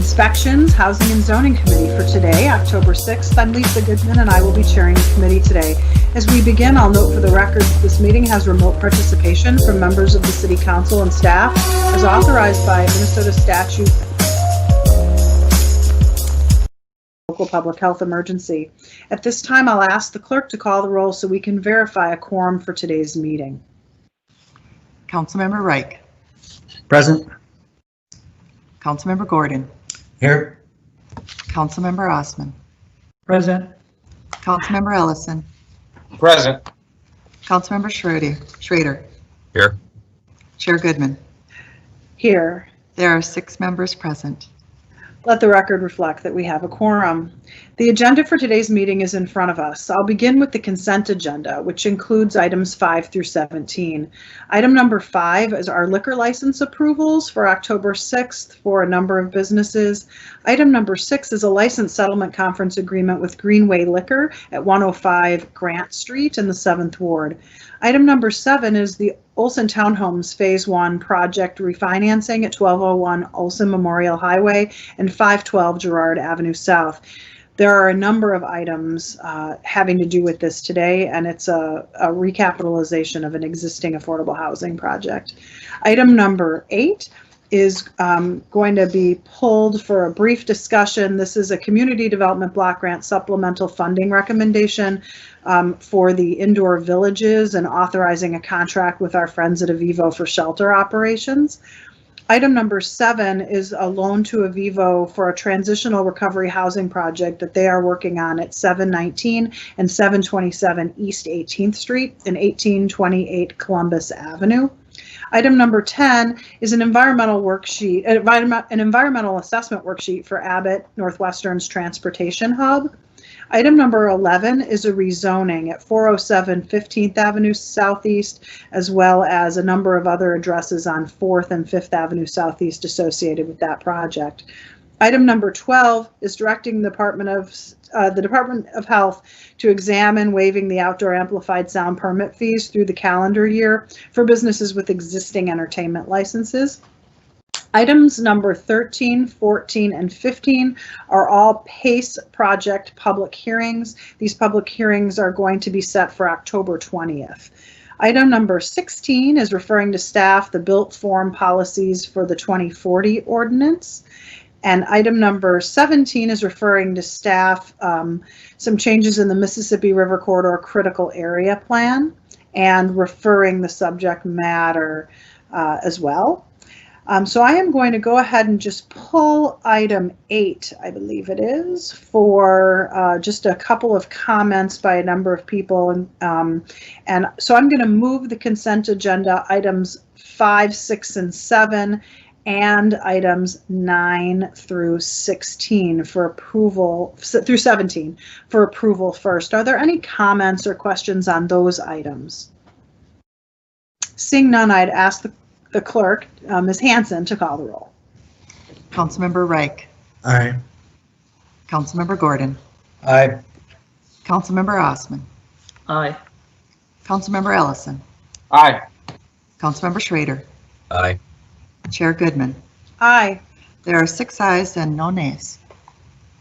Inspections, Housing and Zoning Committee for today, October 6th. I'm Lisa Goodman and I will be chairing the committee today. As we begin, I'll note for the record this meeting has remote participation from members of the City Council and staff as authorized by Minnesota statute local public health emergency. At this time, I'll ask the clerk to call the roll so we can verify a quorum for today's meeting. Councilmember Reich. Present. Councilmember Gordon. Here. Councilmember Osman. Present. Councilmember Ellison. Present. Councilmember Schrader. Here. Chair Goodman. Here. There are 6 members present. Let the record reflect that we have a quorum. The agenda for today's meeting is in front of us. I'll begin with the consent agenda, which includes items 5 through 17. Item number 5 is our liquor license approvals for October 6th for a number of businesses. Item number 6 is a license settlement conference agreement with Greenway Liquor at 105 Grant Street in the 7th Ward. Item number 7 is the Olson Townhomes Phase 1 project refinancing at 1201 Olson Memorial Highway and 512 Girard Avenue South. There are a number of items having to do with this today, and it's a recapitalization of an existing affordable housing project. Item number 8 is going to be pulled for a brief discussion. This is a community development block grant supplemental funding recommendation for the indoor villages and authorizing a contract with our friends at Avivo for shelter operations. Item number 7 is a loan to Avivo for a transitional recovery housing project that they are working on at 719 and 727 East 18th Street and 1828 Columbus Avenue. Item number 10 is an environmental worksheet, an environmental assessment worksheet for Abbott Northwestern's Transportation Hub. Item number 11 is a rezoning at 407 15th Avenue Southeast, as well as a number of other addresses on 4th and 5th Avenue Southeast associated with that project. Item number 12 is directing the Department of Health to examine waiving the outdoor amplified sound permit fees through the calendar year for businesses with existing entertainment licenses. Items number 13, 14, and 15 are all PACE project public hearings. These public hearings are going to be set for October 20th. Item number 16 is referring to staff the built form policies for the 2040 ordinance. And item number 17 is referring to staff some changes in the Mississippi River Corridor critical area plan and referring the subject matter as well. So I am going to go ahead and just pull item 8, I believe it is, for just a couple of comments by a number of people. And so I'm going to move the consent agenda items 5, 6, and 7 and items 9 through 16 for approval, through 17 for approval first. Are there any comments or questions on those items? Seeing none, I'd ask the clerk, Ms. Hanson, to call the roll. Councilmember Reich. Aye. Councilmember Gordon. Aye. Councilmember Osman. Aye. Councilmember Ellison. Aye. Councilmember Schrader. Aye. Chair Goodman. Aye. There are 6 ayes and no nays.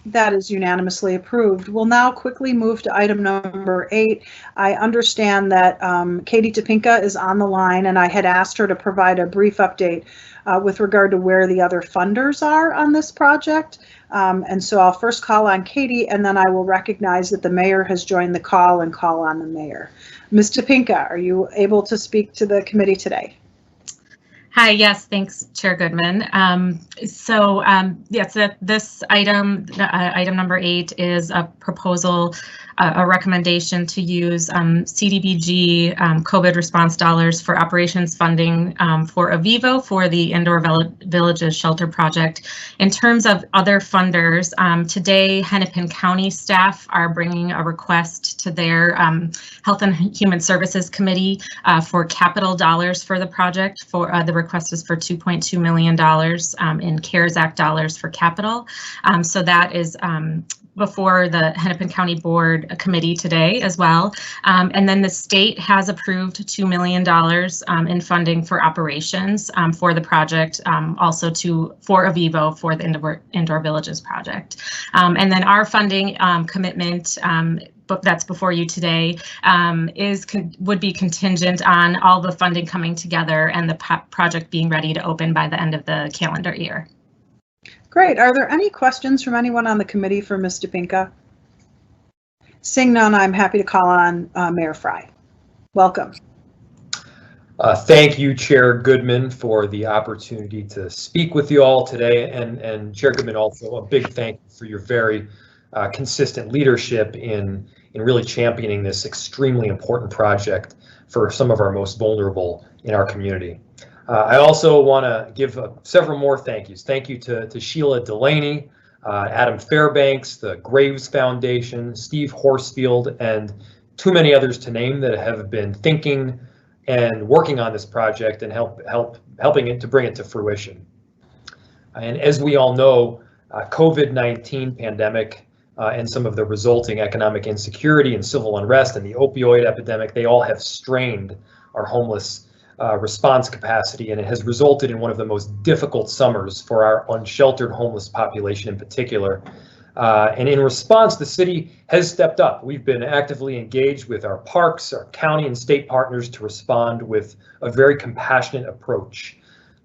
That is unanimously approved. We'll now quickly move to item number 8. I understand that Katie Topinka is on the line, and I had asked her to provide a brief update with regard to where the other funders are on this project. And so I'll first call on Katie, and then I will recognize that the mayor has joined the call and call on the mayor. Ms. Topinka, are you able to speak to the committee today? Hi, yes, thanks, Chair Goodman. Yes, this item, item number 8, is a proposal, a recommendation to use CDBG COVID response dollars for operations funding for Avivo for the Indoor Villages Shelter Project. In terms of other funders, today Hennepin County staff are bringing a request to their Health and Human Services Committee for capital dollars for the project. For the request is for $2.2 million in CARES Act dollars for capital. So that is before the Hennepin County Board Committee today as well. And then the state has approved $2 million in funding for operations for the project, also for Avivo for the Indoor Villages project. And then our funding commitment, but that's before you today, would be contingent on all the funding coming together and the project being ready to open by the end of the calendar year. Great. Are there any questions from anyone on the committee for Ms. DePinka? Seeing none, I'm happy to call on Mayor Fry. Welcome. Thank you, Chair Goodman, for the opportunity to speak with you all today. And Chair Goodman, also a big thank you for your very consistent leadership in really championing this extremely important project for some of our most vulnerable in our community. I also want to give several more thank yous. Thank you to Sheila Delaney, Adam Fairbanks, the Graves Foundation, Steve Horsfield, and too many others to name that have been thinking and working on this project and helping it to bring it to fruition. And as we all know, COVID-19 pandemic and some of the resulting economic insecurity and civil unrest and the opioid epidemic, they all have strained our homeless response capacity, and it has resulted in one of the most difficult summers for our unsheltered homeless population in particular. And in response, the city has stepped up. We've been actively engaged with our parks, our county and state partners to respond with a very compassionate approach.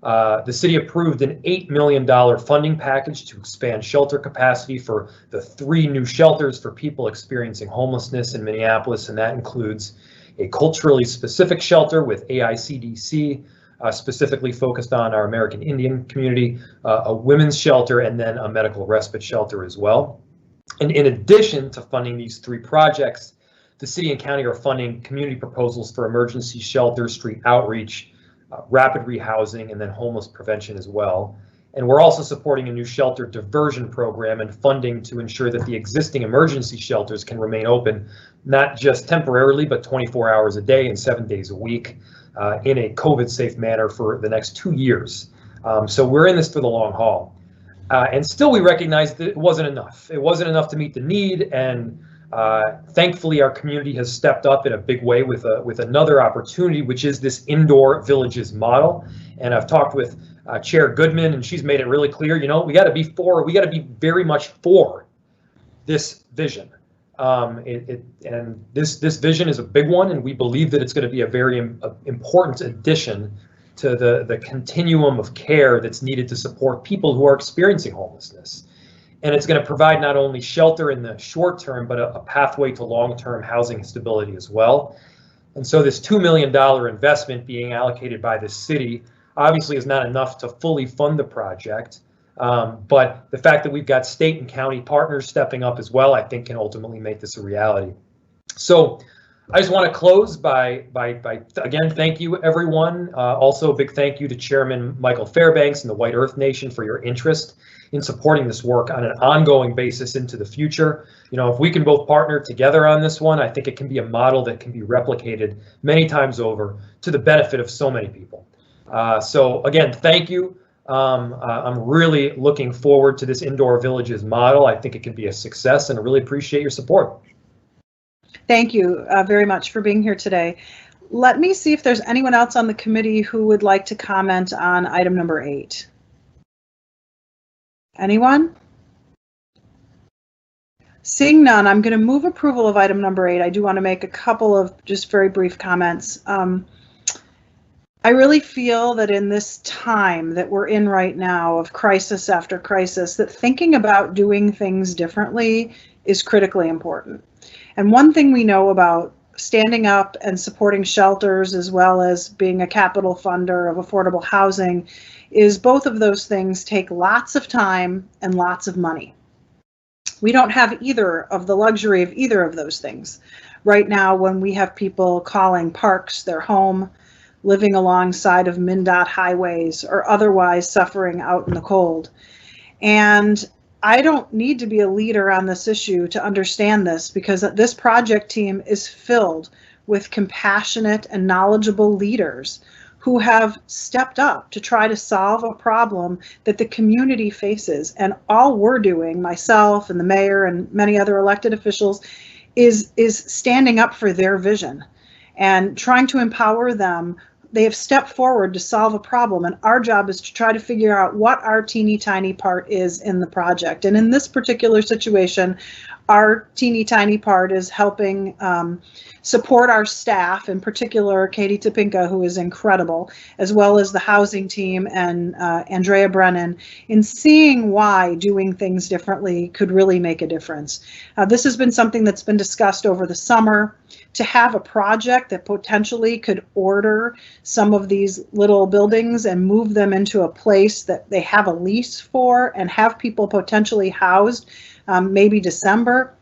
The city approved an $8 million funding package to expand shelter capacity for the 3 new shelters for people experiencing homelessness in Minneapolis, and that includes a culturally specific shelter with Aicdc, specifically focused on our American Indian community, a women's shelter, and then a medical respite shelter as well. And in addition to funding these 3 projects, the city and county are funding community proposals for emergency shelter, street outreach, rapid rehousing, and then homeless prevention as well. And we're also supporting a new shelter diversion program and funding to ensure that the existing emergency shelters can remain open, not just temporarily, but 24 hours a day and 7 days a week in a COVID-safe manner for the next 2 years. So we're in this for the long haul. And still we recognize that it wasn't enough. It wasn't enough to meet the need, and thankfully our community has stepped up in a big way with another opportunity, which is this Indoor Villages model. And I've talked with Chair Goodman, and she's made it really clear, you know, we got to be very much for this vision. And this vision is a big one, and we believe that it's going to be a very important addition to the continuum of care that's needed to support people who are experiencing homelessness. And it's going to provide not only shelter in the short term, but a pathway to long-term housing stability as well. And so this $2 million investment being allocated by the city obviously is not enough to fully fund the project. But the fact that we've got state and county partners stepping up as well, I think can ultimately make this a reality. So I just want to close by again, thank you everyone. Also a big thank you to Chairman Michael Fairbanks and the White Earth Nation for your interest in supporting this work on an ongoing basis into the future. You know, if we can both partner together on this one, I think it can be a model that can be replicated many times over to the benefit of so many people. So again, thank you. I'm really looking forward to this Indoor Villages model. I think it can be a success, and I really appreciate your support. Thank you very much for being here today. Let me see if there's anyone else on the committee who would like to comment on item number 8. Anyone? Seeing none, I'm going to move approval of item number 8. I do want to make a couple of just very brief comments. I really feel that in this time that we're in right now of crisis after crisis, that thinking about doing things differently is critically important. And one thing we know about standing up and supporting shelters, as well as being a capital funder of affordable housing, is both of those things take lots of time and lots of money. We don't have either of the luxury of either of those things right now when we have people calling parks their home, living alongside of MnDOT highways, or otherwise suffering out in the cold. And I don't need to be a leader on this issue to understand this, because this project team is filled with compassionate and knowledgeable leaders who have stepped up to try to solve a problem that the community faces. And all we're doing, myself and the mayor and many other elected officials, is standing up for their vision and trying to empower them. They have stepped forward to solve a problem, and our job is to try to figure out what our teeny tiny part is in the project. And in this particular situation, our teeny tiny part is helping support our staff, in particular Katie Topinka, who is incredible, as well as the housing team and Andrea Brennan, in seeing why doing things differently could really make a difference. This has been something that's been discussed over the summer. To have a project that potentially could order some of these little buildings and move them into a place that they have a lease for and have people potentially housed maybe December,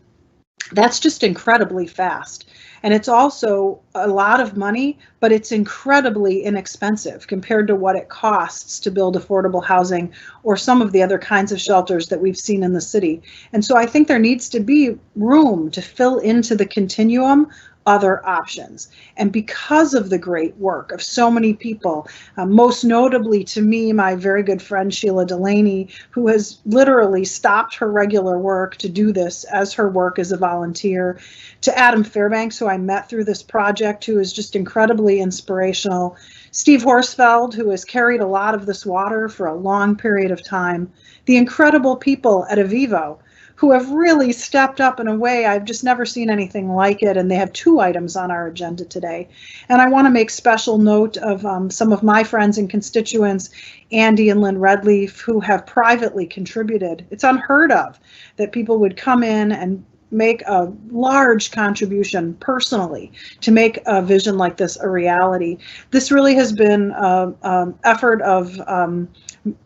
that's just incredibly fast. And it's also a lot of money, but it's incredibly inexpensive compared to what it costs to build affordable housing or some of the other kinds of shelters that we've seen in the city. And so I think there needs to be room to fill into the continuum other options. And because of the great work of so many people, most notably to me, my very good friend Sheila Delaney, who has literally stopped her regular work to do this as her work as a volunteer, to Adam Fairbanks, who I met through this project, who is just incredibly inspirational, Steve Horsfeld, who has carried a lot of this water for a long period of time, the incredible people at Avivo, who have really stepped up in a way I've just never seen anything like it. And they have 2 items on our agenda today. And I want to make special note of some of my friends and constituents, Andy and Lynn Redleaf, who have privately contributed. It's unheard of that people would come in and make a large contribution personally to make a vision like this a reality. This really has been an effort of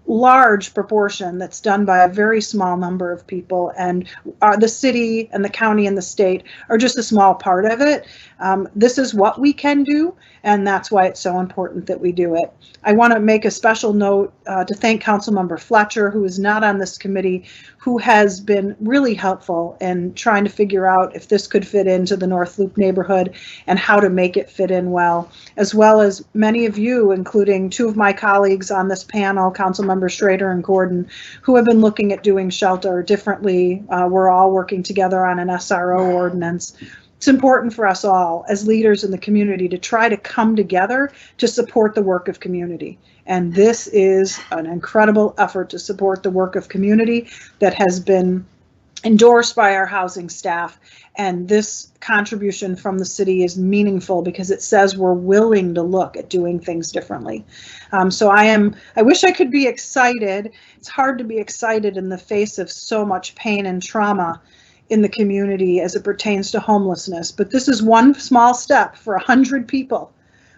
large proportion that's done by a very small number of people, and the city and the county and the state are just a small part of it. This is what we can do, and that's why it's so important that we do it. I want to make a special note to thank Councilmember Fletcher, who is not on this committee, who has been really helpful in trying to figure out if this could fit into the North Loop neighborhood and how to make it fit in well, as well as many of you, including 2 of my colleagues on this panel, Councilmember Schrader and Gordon, who have been looking at doing shelter differently. We're all working together on an SRO ordinance. It's important for us all as leaders in the community to try to come together to support the work of community. And this is an incredible effort to support the work of community that has been endorsed by our housing staff. And this contribution from the city is meaningful because it says we're willing to look at doing things differently. So I wish I could be excited. It's hard to be excited in the face of so much pain and trauma in the community as it pertains to homelessness. But this is one small step for 100 people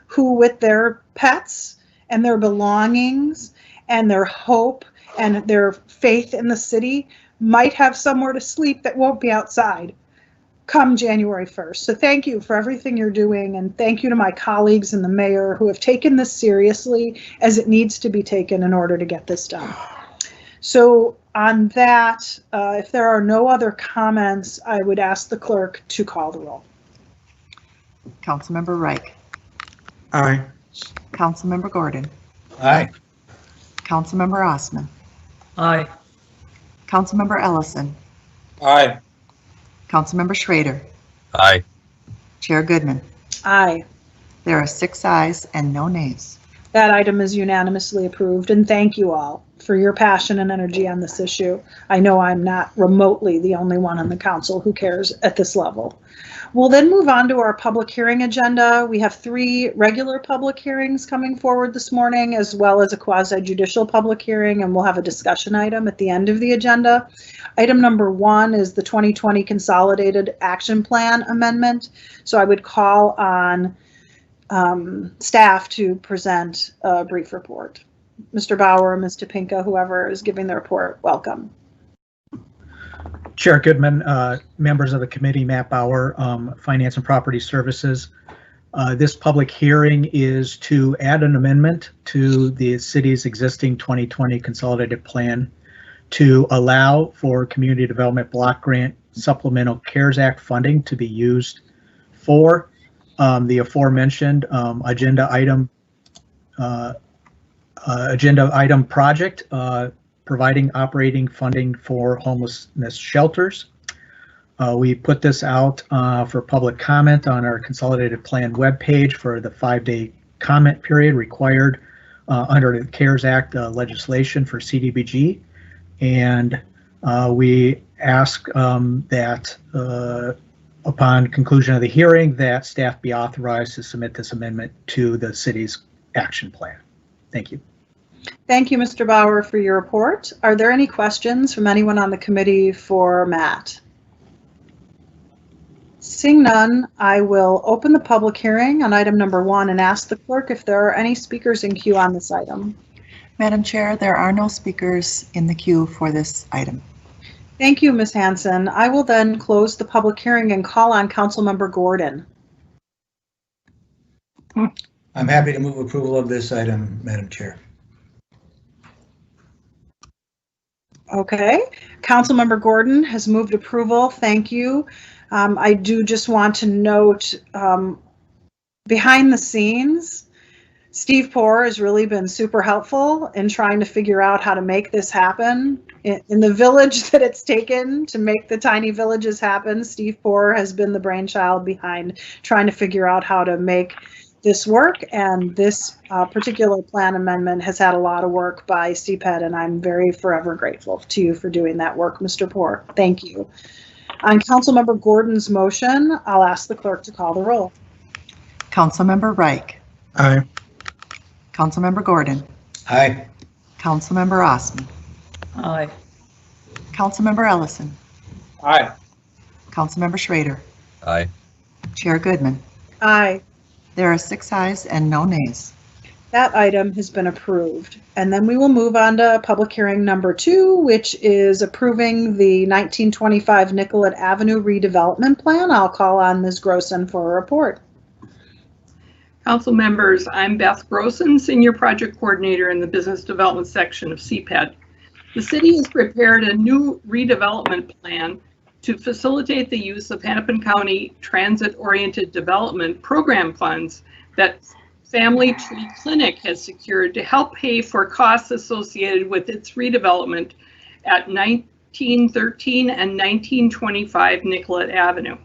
who, with their pets and their belongings and their hope and their faith in the city, might have somewhere to sleep that won't be outside come January 1st. So thank you for everything you're doing, and thank you to my colleagues and the mayor who have taken this seriously as it needs to be taken in order to get this done. So on that, if there are no other comments, I would ask the clerk to call the roll. Councilmember Reich. Aye. Councilmember Gordon. Aye. Councilmember Osman. Aye. Councilmember Ellison. Aye. Councilmember Schrader. Aye. Chair Goodman. Aye. There are 6 ayes and no nays. That item is unanimously approved, and thank you all for your passion and energy on this issue. I know I'm not remotely the only one on the council who cares at this level. We'll then move on to our public hearing agenda. We have 3 regular public hearings coming forward this morning, as well as a quasi-judicial public hearing, and we'll have a discussion item at the end of the agenda. Item number 1 is the 2020 Consolidated Action Plan Amendment. So I would call on staff to present a brief report. Mr. Bauer, Ms. Topinka, whoever is giving the report, welcome. Chair Goodman, members of the committee, Matt Bauer, Finance and Property Services. This public hearing is to add an amendment to the city's existing 2020 consolidated plan to allow for Community Development Block Grant Supplemental CARES Act funding to be used for the aforementioned agenda item agenda item project, providing operating funding for homelessness shelters. We put this out for public comment on our consolidated plan webpage for the 5-day comment period required under the CARES Act legislation for CDBG. And we ask that upon conclusion of the hearing that staff be authorized to submit this amendment to the city's action plan. Thank you. Thank you, Mr. Bauer, for your report. Are there any questions from anyone on the committee for Matt? Seeing none, I will open the public hearing on item number 1 and ask the clerk if there are any speakers in queue on this item. Madam Chair, there are no speakers in the queue for this item. Thank you, Ms. Hanson. I will then close the public hearing and call on Councilmember Gordon. I'm happy to move approval of this item, Madam Chair. Okay, Councilmember Gordon has moved approval. Thank you. I do just want to note behind the scenes, Steve Poor has really been super helpful in trying to figure out how to make this happen. In the village that it's taken to make the tiny villages happen, Steve Poor has been the brainchild behind trying to figure out how to make this work, and this particular plan amendment has had a lot of work by CPED, and I'm very forever grateful to you for doing that work, Mr. Poor. Thank you. On Councilmember Gordon's motion, I'll ask the clerk to call the roll. Councilmember Reich. Aye. Councilmember Gordon. Aye. Councilmember Osman. Aye. Councilmember Ellison. Aye. Councilmember Schrader. Aye. Chair Goodman. Aye. There are 6 ayes and no nays. That item has been approved. And then we will move on to public hearing number 2, which is approving the 1925 Nicollet Avenue redevelopment plan. I'll call on Ms. Grossen for a report. Council members, I'm Beth Grossen, Senior Project Coordinator in the Business Development section of CPED. The city has prepared a new redevelopment plan to facilitate the use of Hennepin County Transit-Oriented Development Program funds that Family Tree Clinic has secured to help pay for costs associated with its redevelopment at 1913 and 1925 Nicollet Avenue.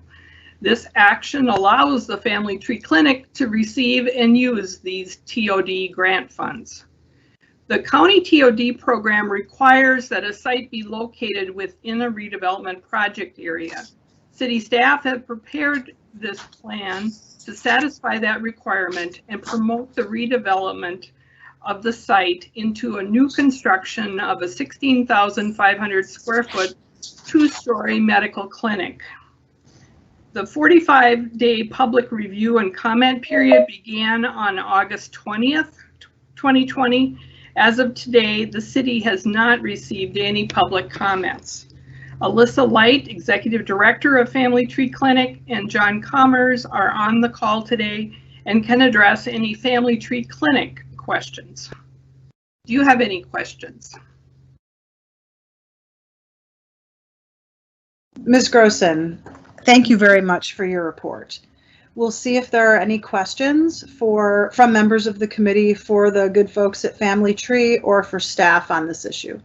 This action allows the Family Tree Clinic to receive and use these TOD grant funds. The county TOD program requires that a site be located within a redevelopment project area. City staff have prepared this plan to satisfy that requirement and promote the redevelopment of the site into a new construction of a 16,500 square foot, 2-story medical clinic. The 45-day public review and comment period began on August 20th, 2020. As of today, the city has not received any public comments. Alyssa Light, Executive Director of Family Tree Clinic, and John Commerce are on the call today and can address any Family Tree Clinic questions. Do you have any questions? Ms. Grossen, thank you very much for your report. We'll see if there are any questions from members of the committee for the good folks at Family Tree or for staff on this issue.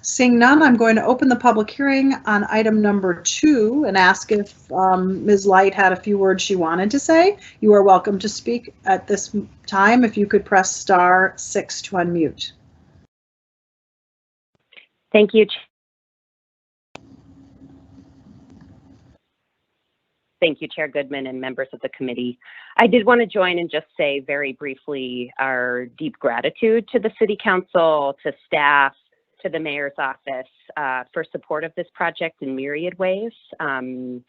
Seeing none, I'm going to open the public hearing on item number 2 and ask if Ms. Light had a few words she wanted to say. You are welcome to speak at this time. If you could press *6 to unmute. Thank you. Thank you, Chair Goodman and members of the committee. I did want to join and just say very briefly our deep gratitude to the City Council, to staff, to the Mayor's office for support of this project in myriad ways. And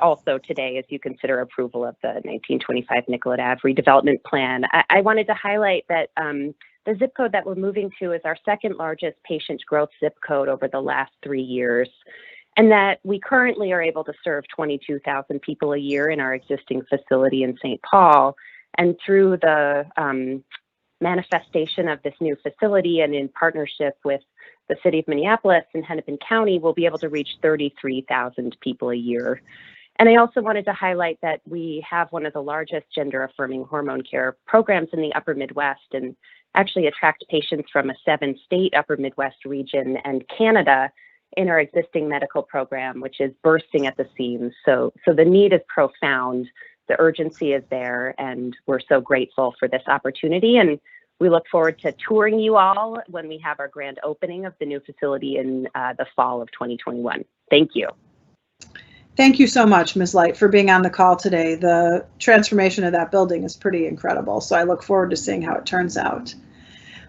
also today, as you consider approval of the 1925 Nicollet Ave redevelopment plan. I wanted to highlight that the zip code that we're moving to is our 2nd largest patient growth zip code over the last 3 years, and that we currently are able to serve 22,000 people a year in our existing facility in St. Paul. And through the manifestation of this new facility and in partnership with the City of Minneapolis and Hennepin County, we'll be able to reach 33,000 people a year. And I also wanted to highlight that we have one of the largest gender-affirming hormone care programs in the Upper Midwest, and actually attract patients from a 7-state Upper Midwest region and Canada in our existing medical program, which is bursting at the seams. So the need is profound, the urgency is there, and we're so grateful for this opportunity. And we look forward to touring you all when we have our grand opening of the new facility in the fall of 2021. Thank you. Thank you so much, Ms. Light, for being on the call today. The transformation of that building is pretty incredible, so I look forward to seeing how it turns out.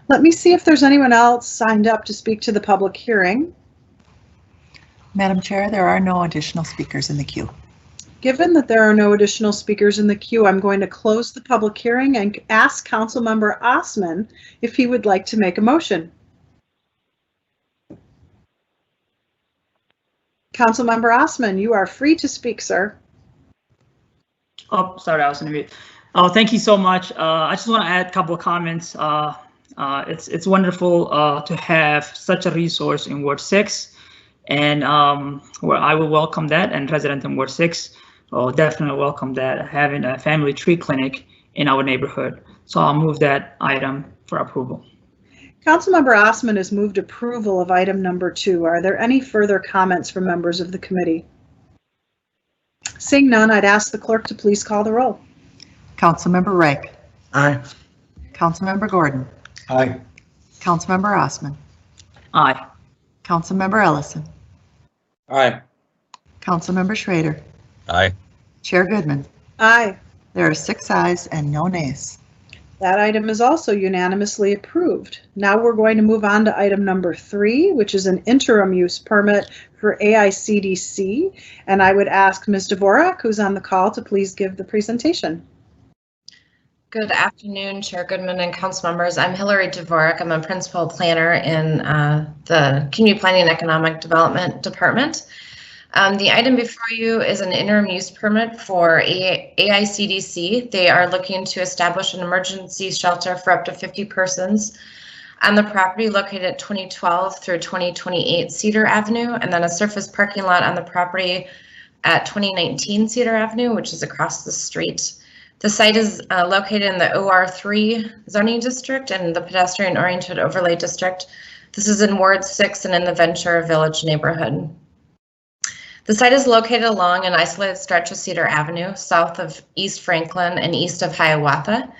Let me see if there's anyone else signed up to speak to the public hearing. Madam Chair, there are no additional speakers in the queue. Given that there are no additional speakers in the queue, I'm going to close the public hearing and ask Councilmember Osman if he would like to make a motion. Councilmember Osman, you are free to speak, sir. Oh, sorry, I was on mute. Oh, thank you so much. I just want to add a couple of comments. It's wonderful to have such a resource in Ward 6, and where I will welcome that, and resident in Ward 6 will definitely welcome that, having a family tree clinic in our neighborhood. So I'll move that item for approval. Councilmember Osman has moved approval of item number 2. Are there any further comments from members of the committee? Seeing none, I'd ask the clerk to please call the roll. Councilmember Reich. Aye. Councilmember Gordon. Aye. Councilmember Osman. Aye. Councilmember Ellison. Aye. Councilmember Schrader. Aye. Chair Goodman. Aye. There are 6 ayes and no nays. That item is also unanimously approved. Now we're going to move on to item number 3, which is an interim use permit for Aicdc. And I would ask Ms. Dvorak, who's on the call, to please give the presentation. Good afternoon, Chair Goodman and council members. I'm Hillary Dvorak. I'm a principal planner in the Community Planning and Economic Development Department. The item before you is an interim use permit for Aicdc. They are looking to establish an emergency shelter for up to 50 persons on the property located at 2012 through 2028 Cedar Avenue, and then a surface parking lot on the property at 2019 Cedar Avenue, which is across the street. The site is located in the OR3 zoning district and the Pedestrian-Oriented Overlay District. This is in Ward 6 and in the Ventura Village neighborhood. The site is located along an isolated stretch of Cedar Avenue, south of East Franklin and east of Hiawatha.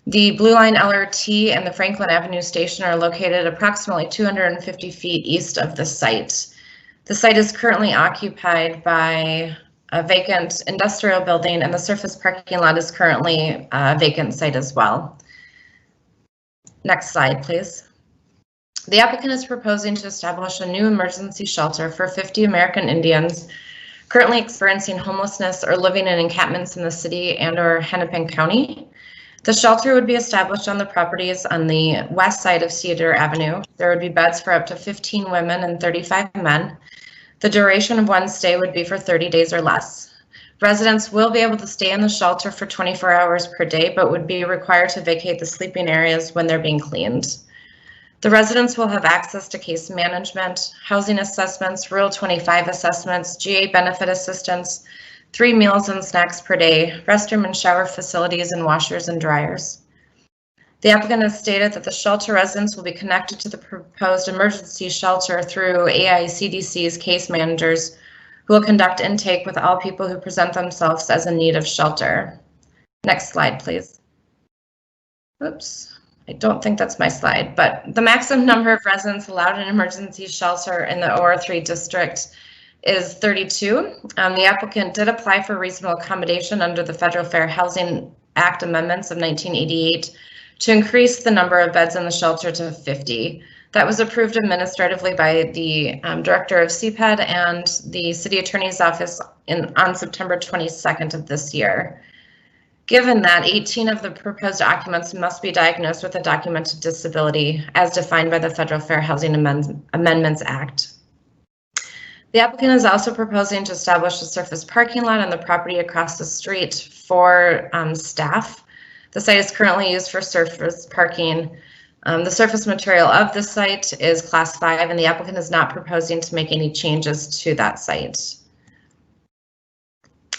The Blue Line LRT and the Franklin Avenue station are located approximately 250 feet east of the site. The site is currently occupied by a vacant industrial building, and the surface parking lot is currently a vacant site as well. Next slide, please. The applicant is proposing to establish a new emergency shelter for 50 American Indians currently experiencing homelessness or living in encampments in the city and/or Hennepin County. The shelter would be established on the properties on the west side of Cedar Avenue. There would be beds for up to 15 women and 35 men. The duration of one stay would be for 30 days or less. Residents will be able to stay in the shelter for 24 hours per day, but would be required to vacate the sleeping areas when they're being cleaned. The residents will have access to case management, housing assessments, Rural 25 assessments, GA benefit assistance, 3 meals and snacks per day, restroom and shower facilities, and washers and dryers. The applicant has stated that the shelter residents will be connected to the proposed emergency shelter through Aicdc's case managers, who will conduct intake with all people who present themselves as in need of shelter. Next slide, please. Oops. I don't think that's my slide, but the maximum number of residents allowed in emergency shelter in the OR3 district is 32. The applicant did apply for reasonable accommodation under the Federal Fair Housing Act amendments of 1988 to increase the number of beds in the shelter to 50. That was approved administratively by the director of CPED and the city attorney's office on September 22nd of this year. Given that 18 of the proposed occupants must be diagnosed with a documented disability as defined by the Federal Fair Housing Amendments Act. The applicant is also proposing to establish a surface parking lot on the property across the street for staff. The site is currently used for surface parking. The surface material of the site is Class 5, and the applicant is not proposing to make any changes to that site.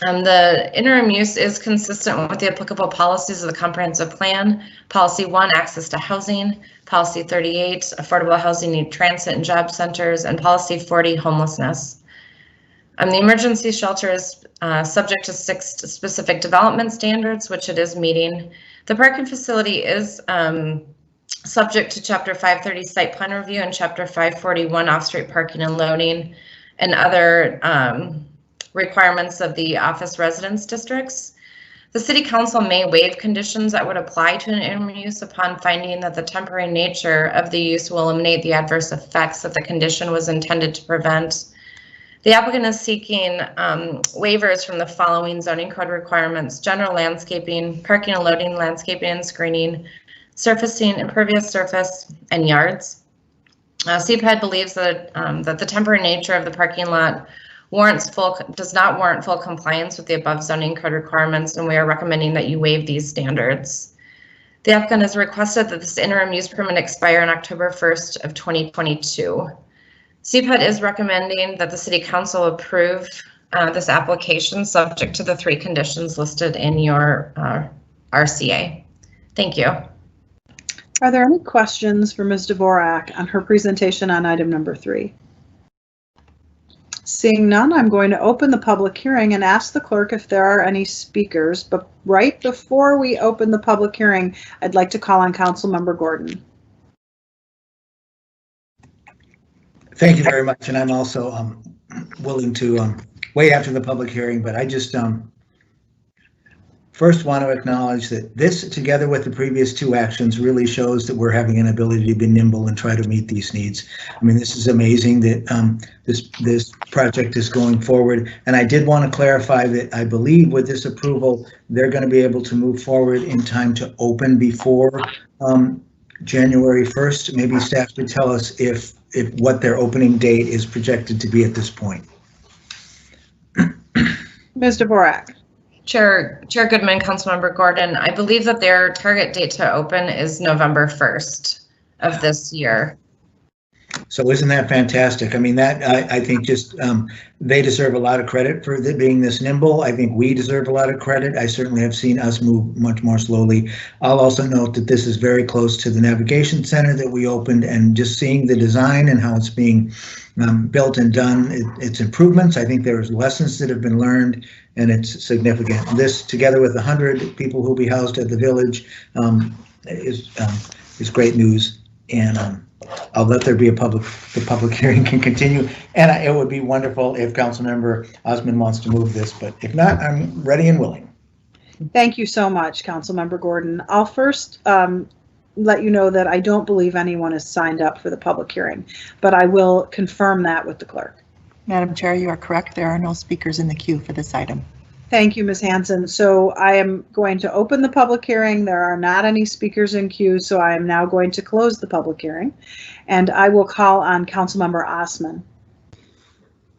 The interim use is consistent with the applicable policies of the comprehensive plan. Policy 1, access to housing. Policy 38, affordable housing need transit and job centers. And policy 40, homelessness. The emergency shelter is subject to 6 specific development standards, which it is meeting. The parking facility is subject to Chapter 530 site plan review and Chapter 541 off-street parking and loading and other requirements of the office residence districts. The City Council may waive conditions that would apply to an interim use upon finding that the temporary nature of the use will eliminate the adverse effects that the condition was intended to prevent. The applicant is seeking waivers from the following zoning code requirements: general landscaping, parking and loading, landscaping and screening, surfacing, impervious surface, and yards. CPAD believes that that the temporary nature of the parking lot does not warrant full compliance with the above zoning code requirements, and we are recommending that you waive these standards. The applicant has requested that this interim use permit expire on October 1st of 2022. CPAD is recommending that the City Council approve this application subject to the 3 conditions listed in your RCA. Thank you. Are there any questions for Ms. Dvorak on her presentation on item number 3? Seeing none, I'm going to open the public hearing and ask the clerk if there are any speakers. But right before we open the public hearing, I'd like to call on Councilmember Gordon. Thank you very much, and I'm also willing to wait after the public hearing, but I just first want to acknowledge that this, together with the previous 2 actions, really shows that we're having an ability to be nimble and try to meet these needs. I mean, this is amazing that this project is going forward, and I did want to clarify that I believe with this approval, they're going to be able to move forward in time to open before January 1st. Maybe staff could tell us if what their opening date is projected to be at this point. Ms. Dvorak. Chair Goodman, Councilmember Gordon, I believe that their target date to open is November 1st of this year. So isn't that fantastic? I mean, that I think just they deserve a lot of credit for being this nimble. I think we deserve a lot of credit. I certainly have seen us move much more slowly. I'll also note that this is very close to the navigation center that we opened, and just seeing the design and how it's being built and done, it's improvements. I think there's lessons that have been learned, and it's significant. This, together with 100 people who'll be housed at the village, is great news. And I'll let there be the public hearing can continue. And it would be wonderful if Councilmember Osmond wants to move this, but if not, I'm ready and willing. Thank you so much, Councilmember Gordon. I'll first let you know that I don't believe anyone has signed up for the public hearing, but I will confirm that with the clerk. Madam Chair, you are correct. There are no speakers in the queue for this item. Thank you, Ms. Hanson. So I am going to open the public hearing. There are not any speakers in queue, so I am now going to close the public hearing, and I will call on Councilmember Osman.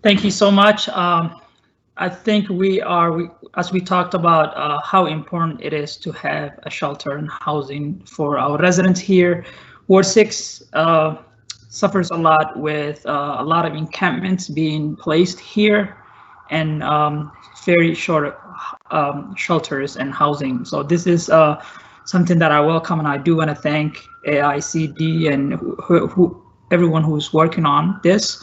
Thank you so much. I think as we talked about how important it is to have a shelter and housing for our residents here. Ward 6 suffers a lot with a lot of encampments being placed here, and very short shelters and housing. So this is something that I welcome, and I do want to thank Aicdc and everyone who's working on this.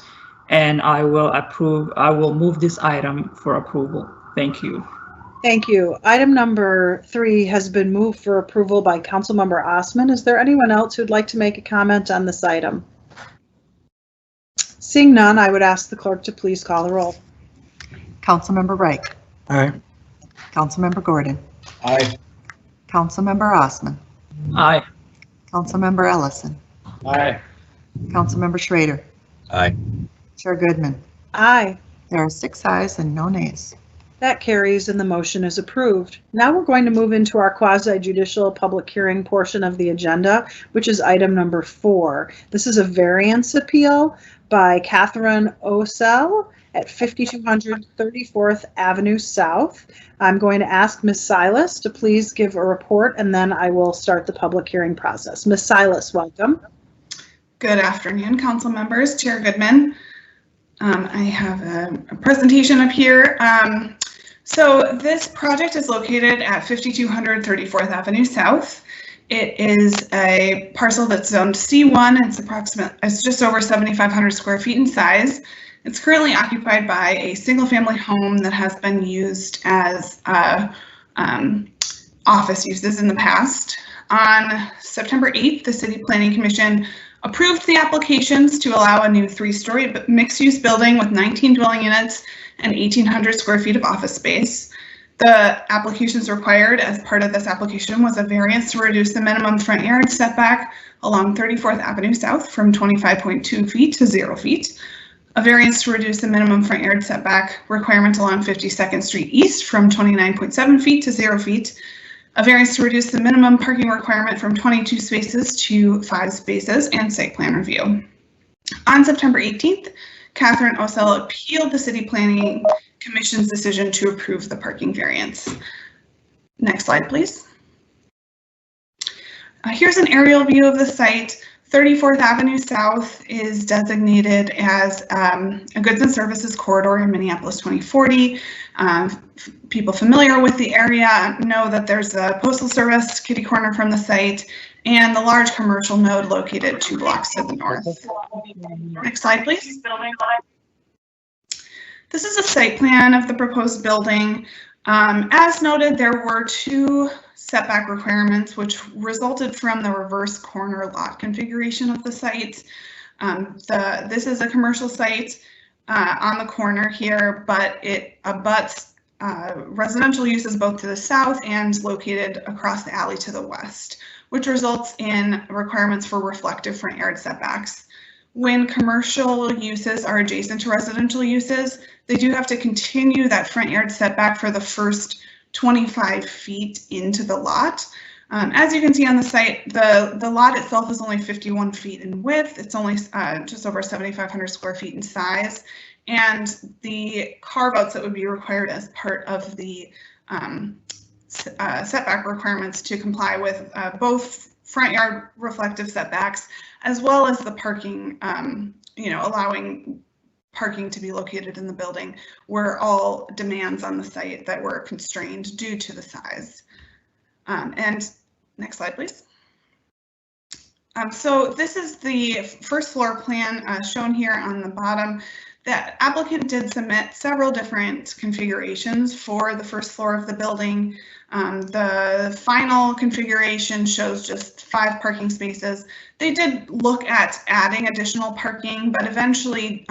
And I will move this item for approval. Thank you. Thank you. Item number 3 has been moved for approval by Councilmember Osman. Is there anyone else who'd like to make a comment on this item? Seeing none, I would ask the clerk to please call the roll. Councilmember Reich. Aye. Councilmember Gordon. Aye. Councilmember Osman. Aye. Councilmember Ellison. Aye. Councilmember Schrader. Aye. Chair Goodman. Aye. There are 6 ayes and no nays. That carries and the motion is approved. Now we're going to move into our quasi-judicial public hearing portion of the agenda, which is item number 4. This is a variance appeal by Catherine Osell at 5200 34th Avenue South. I'm going to ask Ms. Silas to please give a report, and then I will start the public hearing process. Ms. Silas, welcome. Good afternoon, council members, Chair Goodman. I have a presentation up here. So this project is located at 5200 34th Avenue South. It is a parcel that's zoned C1. It's just over 7,500 square feet in size. It's currently occupied by a single-family home that has been used as office uses in the past. On September 8th, the City Planning Commission approved the applications to allow a new 3-story mixed-use building with 19 dwelling units and 1,800 square feet of office space. The applications required as part of this application was a variance to reduce the minimum front yard setback along 34th Avenue South from 25.2 feet to 0 feet. A variance to reduce the minimum front yard setback requirement along 52nd Street East from 29.7 feet to 0 feet. A variance to reduce the minimum parking requirement from 22 spaces to 5 spaces, and site plan review. On September 18th, Catherine Osell appealed the City Planning Commission's decision to approve the parking variance. Next slide, please. Here's an aerial view of the site. 34th Avenue South is designated as a goods and services corridor in Minneapolis 2040. People familiar with the area know that there's a postal service kitty corner from the site and the large commercial node located 2 blocks to the north. Next slide, please. This is a site plan of the proposed building. As noted, there were 2 setback requirements which resulted from the reverse corner lot configuration of the site. This is a commercial site on the corner here, but it abuts residential uses both to the south and located across the alley to the west, which results in requirements for reflective front yard setbacks. When commercial uses are adjacent to residential uses, they do have to continue that front yard setback for the first 25 feet into the lot. As you can see on the site, the lot itself is only 51 feet in width. It's only just over 7,500 square feet in size. And the carve-outs that would be required as part of the setback requirements to comply with both front yard reflective setbacks, as well as the parking, allowing parking to be located in the building, were all demands on the site that were constrained due to the size. And next slide, please. So this is the first floor plan shown here on the bottom. The applicant did submit several different configurations for the first floor of the building. The final configuration shows just 5 parking spaces. They did look at adding additional parking, but eventually,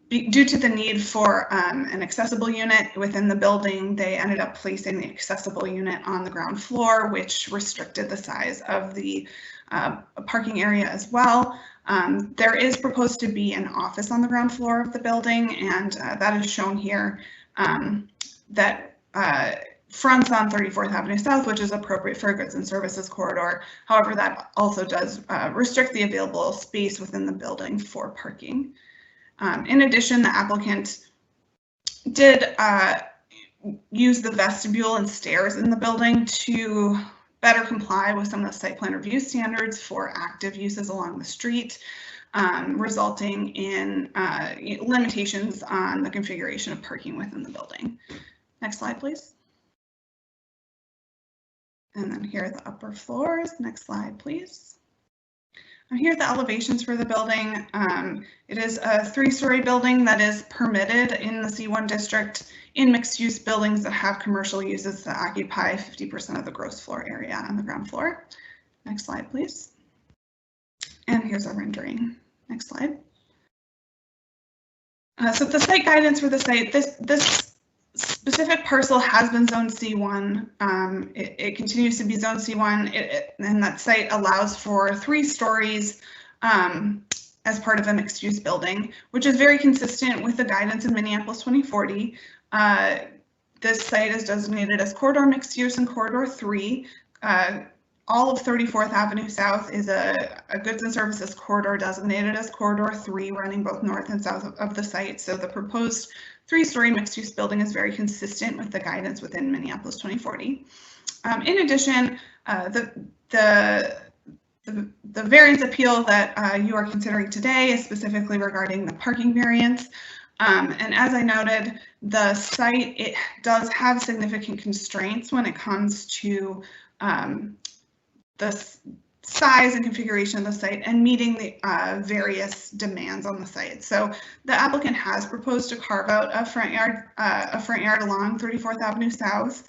due to the need for an accessible unit within the building, they ended up placing the accessible unit on the ground floor, which restricted the size of the parking area as well. There is proposed to be an office on the ground floor of the building, and that is shown here, that fronts on 34th Avenue South, which is appropriate for a goods and services corridor. However, that also does restrict the available space within the building for parking. In addition, the applicant did use the vestibule and stairs in the building to better comply with some of the site plan review standards for active uses along the street, resulting in limitations on the configuration of parking within the building. Next slide, please. And then here are the upper floors. Next slide, please. Here are the elevations for the building. It is a 3-story building that is permitted in the C1 district in mixed-use buildings that have commercial uses that occupy 50% of the gross floor area on the ground floor. Next slide, please. And here's our rendering. Next slide. So the site guidance for the site, this specific parcel has been zoned C1. It continues to be zoned C1, and that site allows for 3 stories as part of a mixed-use building, which is very consistent with the guidance in Minneapolis 2040. This site is designated as Corridor Mixed Use and Corridor 3. All of 34th Avenue South is a goods and services corridor designated as Corridor 3, running both north and south of the site. So the proposed 3-story mixed-use building is very consistent with the guidance within Minneapolis 2040. In addition, the variance appeal that you are considering today is specifically regarding the parking variance. And as I noted, the site, it does have significant constraints when it comes to the size and configuration of the site and meeting the various demands on the site. So the applicant has proposed to carve out a front yard along 34th Avenue South.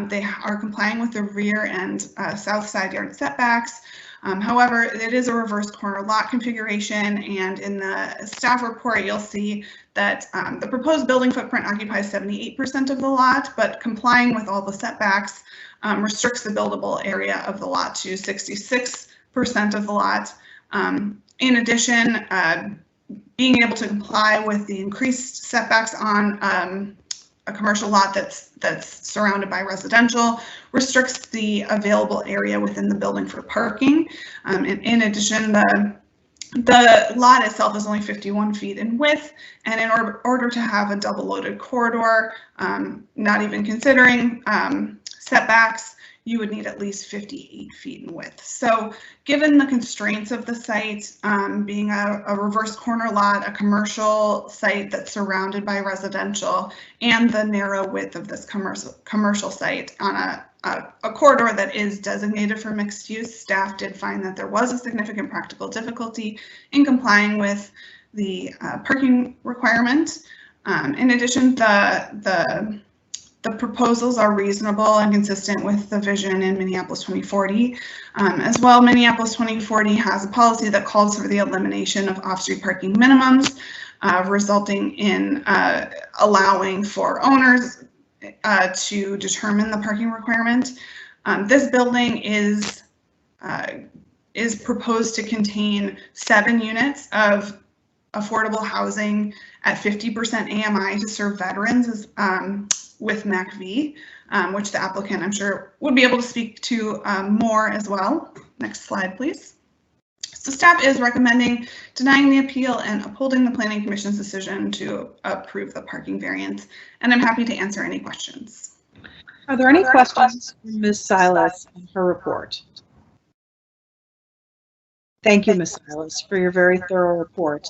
They are complying with the rear and south side yard setbacks. However, it is a reverse corner lot configuration, and in the staff report, you'll see that the proposed building footprint occupies 78% of the lot, but complying with all the setbacks restricts the buildable area of the lot to 66% of the lot. In addition, being able to comply with the increased setbacks on a commercial lot that's surrounded by residential restricts the available area within the building for parking. And in addition, the lot itself is only 51 feet in width, and in order to have a double loaded corridor, not even considering setbacks, you would need at least 58 feet in width. So given the constraints of the site, being a reverse corner lot, a commercial site that's surrounded by residential, and the narrow width of this commercial site on a corridor that is designated for mixed use, staff did find that there was a significant practical difficulty in complying with the parking requirement. In addition, the proposals are reasonable and consistent with the vision in Minneapolis 2040. As well, Minneapolis 2040 has a policy that calls for the elimination of off-street parking minimums, resulting in allowing for owners to determine the parking requirement. This building is proposed to contain 7 units of affordable housing at 50% AMI to serve veterans with MACV, which the applicant, I'm sure, would be able to speak to more as well. Next slide, please. So staff is recommending denying the appeal and upholding the Planning Commission's decision to approve the parking variance, and I'm happy to answer any questions. Are there any questions for Ms. Silas on her report? Thank you, Ms. Silas, for your very thorough report.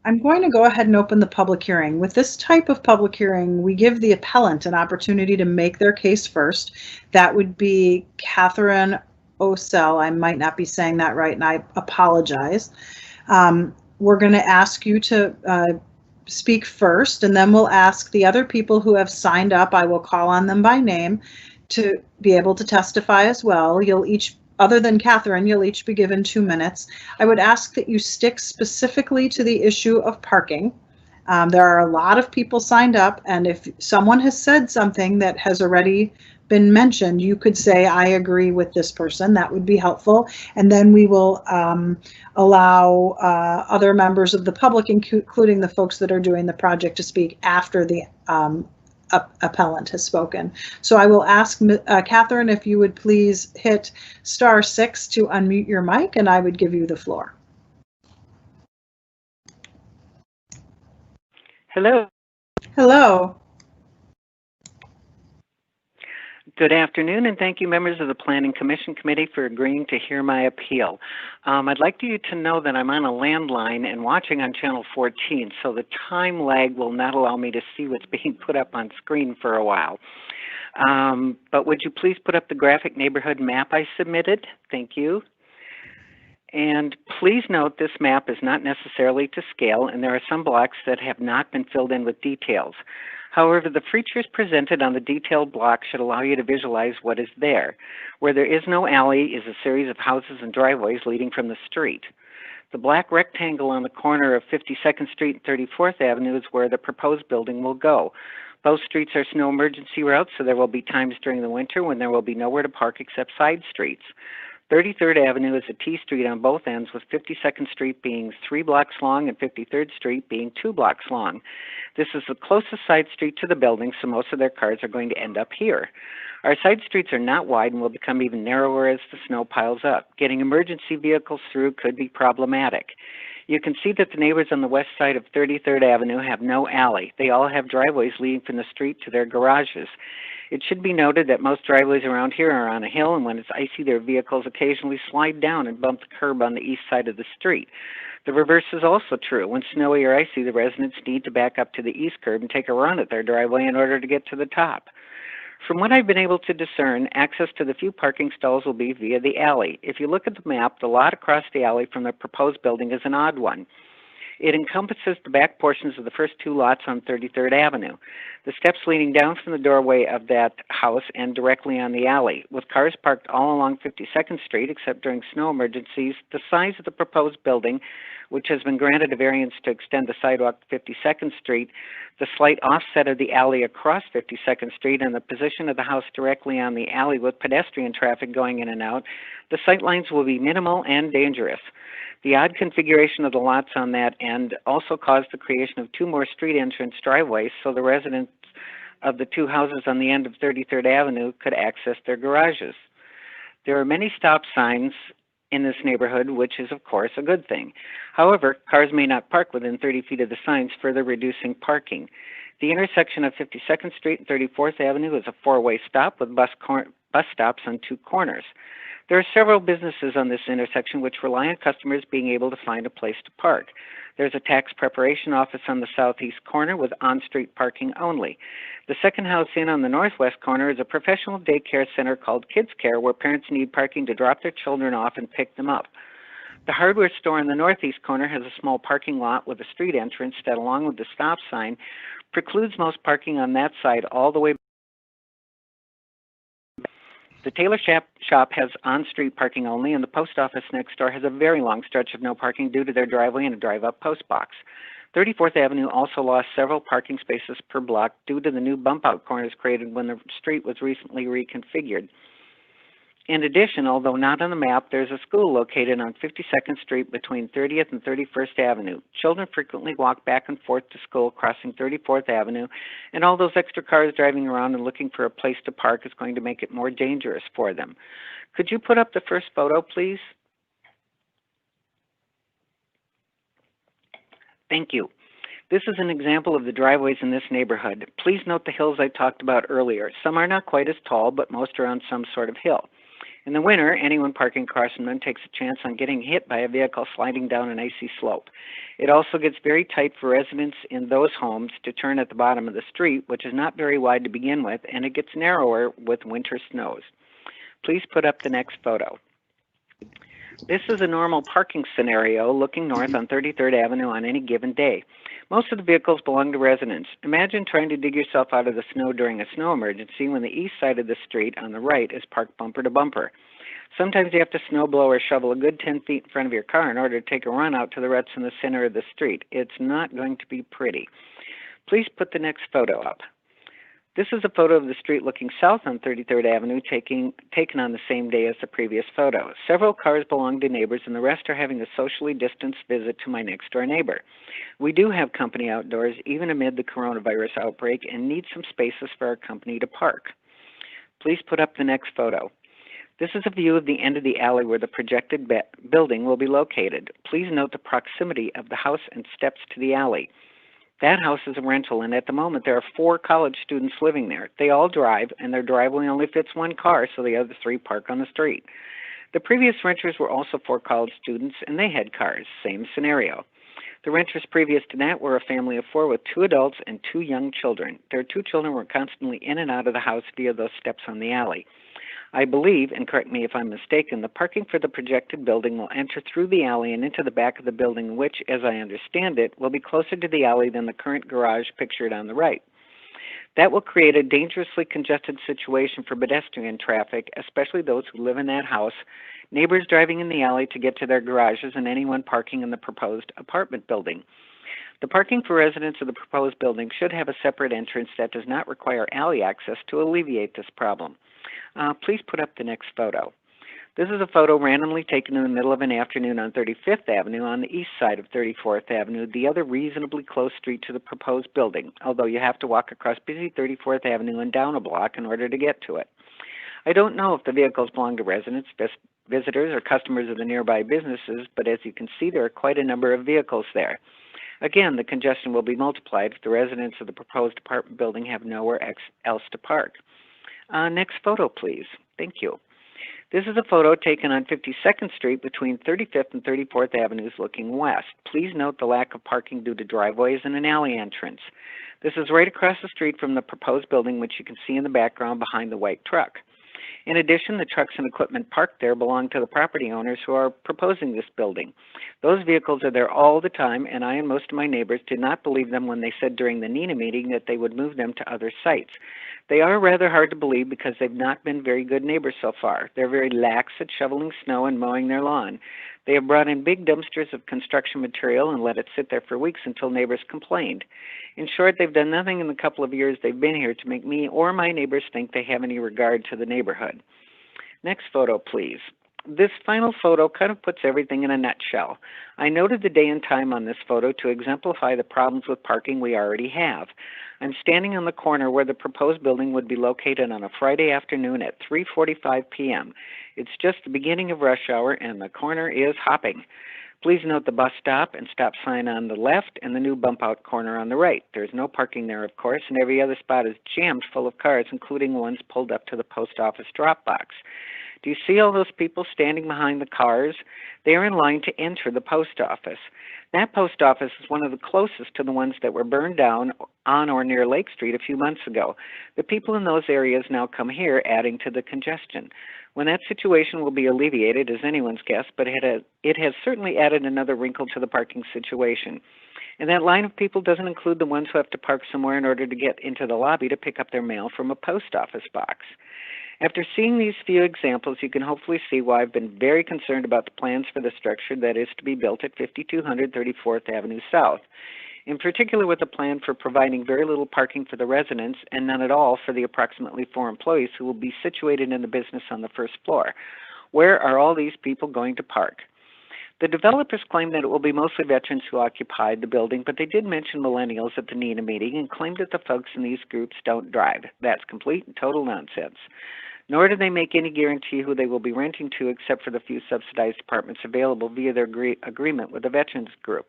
I'm going to go ahead and open the public hearing. With this type of public hearing, we give the appellant an opportunity to make their case first. That would be Catherine Osell. I might not be saying that right, and I apologize. We're going to ask you to speak first, and then we'll ask the other people who have signed up. I will call on them by name to be able to testify as well. You'll each, other than Catherine, you'll each be given 2 minutes. I would ask that you stick specifically to the issue of parking. There are a lot of people signed up, and if someone has said something that has already been mentioned, you could say, I agree with this person. That would be helpful. And then we will allow other members of the public, including the folks that are doing the project, to speak after the appellant has spoken. So I will ask Catherine if you would please hit *6 to unmute your mic, and I would give you the floor. Hello. Hello. Good afternoon, and thank you, members of the Planning Commission Committee, for agreeing to hear my appeal. I'd like you to know that I'm on a landline and watching on channel 14, so the time lag will not allow me to see what's being put up on screen for a while. But would you please put up the graphic neighborhood map I submitted? Thank you. And please note this map is not necessarily to scale, and there are some blocks that have not been filled in with details. However, the features presented on the detailed block should allow you to visualize what is there. Where there is no alley is a series of houses and driveways leading from the street. The black rectangle on the corner of 52nd Street and 34th Avenue is where the proposed building will go. Both streets are snow emergency routes, so there will be times during the winter when there will be nowhere to park except side streets. 33rd Avenue is a T street on both ends, with 52nd Street being 3 blocks long and 53rd Street being 2 blocks long. This is the closest side street to the building, so most of their cars are going to end up here. Our side streets are not wide and will become even narrower as the snow piles up. Getting emergency vehicles through could be problematic. You can see that the neighbors on the west side of 33rd Avenue have no alley. They all have driveways leading from the street to their garages. It should be noted that most driveways around here are on a hill, and when it's icy, their vehicles occasionally slide down and bump the curb on the east side of the street. The reverse is also true. When snowy or icy, the residents need to back up to the east curb and take a run at their driveway in order to get to the top. From what I've been able to discern, access to the few parking stalls will be via the alley. If you look at the map, the lot across the alley from the proposed building is an odd one. It encompasses the back portions of the first two lots on 33rd Avenue. The steps leading down from the doorway of that house end directly on the alley. With cars parked all along 52nd Street, except during snow emergencies, the size of the proposed building, which has been granted a variance to extend the sidewalk to 52nd Street, the slight offset of the alley across 52nd Street, and the position of the house directly on the alley with pedestrian traffic going in and out, the sight lines will be minimal and dangerous. The odd configuration of the lots on that end also caused the creation of two more street entrance driveways so the residents of the two houses on the end of 33rd Avenue could access their garages. There are many stop signs in this neighborhood, which is, of course, a good thing. However, cars may not park within 30 feet of the signs, further reducing parking. The intersection of 52nd Street and 34th Avenue is a four-way stop with bus stops on two corners. There are several businesses on this intersection which rely on customers being able to find a place to park. There's a tax preparation office on the southeast corner with on-street parking only. The second house in on the northwest corner is a professional daycare center called Kids Care, where parents need parking to drop their children off and pick them up. The hardware store in the northeast corner has a small parking lot with a street entrance that, along with the stop sign, precludes most parking on that side all the way. The tailor shop has on-street parking only, and the post office next door has a very long stretch of no parking due to their driveway and a drive-up post box. 34th Avenue also lost several parking spaces per block due to the new bump-out corners created when the street was recently reconfigured. In addition, although not on the map, there's a school located on 52nd Street between 30th and 31st Avenue. Children frequently walk back and forth to school crossing 34th Avenue, and all those extra cars driving around and looking for a place to park is going to make it more dangerous for them. Could you put up the first photo, please? Thank you. This is an example of the driveways in this neighborhood. Please note the hills I talked about earlier. Some are not quite as tall, but most are on some sort of hill. In the winter, anyone parking across from them takes a chance on getting hit by a vehicle sliding down an icy slope. It also gets very tight for residents in those homes to turn at the bottom of the street, which is not very wide to begin with, and it gets narrower with winter snows. Please put up the next photo. This is a normal parking scenario looking north on 33rd Avenue on any given day. Most of the vehicles belong to residents. Imagine trying to dig yourself out of the snow during a snow emergency when the east side of the street on the right is parked bumper to bumper. Sometimes you have to snow blow or shovel a good 10 feet in front of your car in order to take a run out to the ruts in the center of the street. It's not going to be pretty. Please put the next photo up. This is a photo of the street looking south on 33rd Avenue taken on the same day as the previous photo. Several cars belong to neighbors and the rest are having a socially distanced visit to my next door neighbor. We do have company outdoors even amid the coronavirus outbreak and need some spaces for our company to park. Please put up the next photo. This is a view of the end of the alley where the projected building will be located. Please note the proximity of the house and steps to the alley. That house is a rental, and at the moment there are 4 college students living there. They all drive, and their driveway only fits 1 car, so the other 3 park on the street. The previous renters were also 4 college students, and they had cars. Same scenario. The renters previous to that were a family of 4 with 2 adults and 2 young children. Their 2 children were constantly in and out of the house via those steps on the alley. I believe, and correct me if I'm mistaken, the parking for the projected building will enter through the alley and into the back of the building, which, as I understand it, will be closer to the alley than the current garage pictured on the right. That will create a dangerously congested situation for pedestrian traffic, especially those who live in that house, neighbors driving in the alley to get to their garages, and anyone parking in the proposed apartment building. The parking for residents of the proposed building should have a separate entrance that does not require alley access to alleviate this problem. Please put up the next photo. This is a photo randomly taken in the middle of an afternoon on 35th Avenue on the east side of 34th Avenue, the other reasonably close street to the proposed building, although you have to walk across busy 34th Avenue and down a block in order to get to it. I don't know if the vehicles belong to residents, visitors or customers of the nearby businesses, but as you can see, there are quite a number of vehicles there. Again, the congestion will be multiplied if the residents of the proposed apartment building have nowhere else to park. Next photo, please. Thank you. This is a photo taken on 52nd Street between 35th and 34th Avenues looking west. Please note the lack of parking due to driveways and an alley entrance. This is right across the street from the proposed building, which you can see in the background behind the white truck. In addition, the trucks and equipment parked there belong to the property owners who are proposing this building. Those vehicles are there all the time, and I and most of my neighbors did not believe them when they said during the NENA meeting that they would move them to other sites. They are rather hard to believe because they've not been very good neighbors so far. They're very lax at shoveling snow and mowing their lawn. They have brought in big dumpsters of construction material and let it sit there for weeks until neighbors complained. In short, they've done nothing in the couple of years they've been here to make me or my neighbors think they have any regard to the neighborhood. Next photo, please. This final photo kind of puts everything in a nutshell. I noted the day and time on this photo to exemplify the problems with parking we already have. I'm standing on the corner where the proposed building would be located on a Friday afternoon at 3:45 p.m. It's just the beginning of rush hour and the corner is hopping. Please note the bus stop and stop sign on the left and the new bump out corner on the right. There's no parking there, of course, and every other spot is jammed full of cars, including ones pulled up to the post office drop box. Do you see all those people standing behind the cars? They are in line to enter the post office. That post office is one of the closest to the ones that were burned down on or near Lake Street a few months ago. The people in those areas now come here, adding to the congestion. When that situation will be alleviated is anyone's guess, but it has certainly added another wrinkle to the parking situation. And that line of people doesn't include the ones who have to park somewhere in order to get into the lobby to pick up their mail from a post office box. After seeing these few examples, you can hopefully see why I've been very concerned about the plans for the structure that is to be built at 5200 34th Avenue South. In particular with a plan for providing very little parking for the residents and none at all for the approximately 4 employees who will be situated in the business on the first floor. Where are all these people going to park? The developers claim that it will be mostly veterans who occupied the building, but they did mention millennials at the NENA meeting and claimed that the folks in these groups don't drive. That's complete and total nonsense. Nor do they make any guarantee who they will be renting to except for the few subsidized apartments available via their agreement with the veterans group.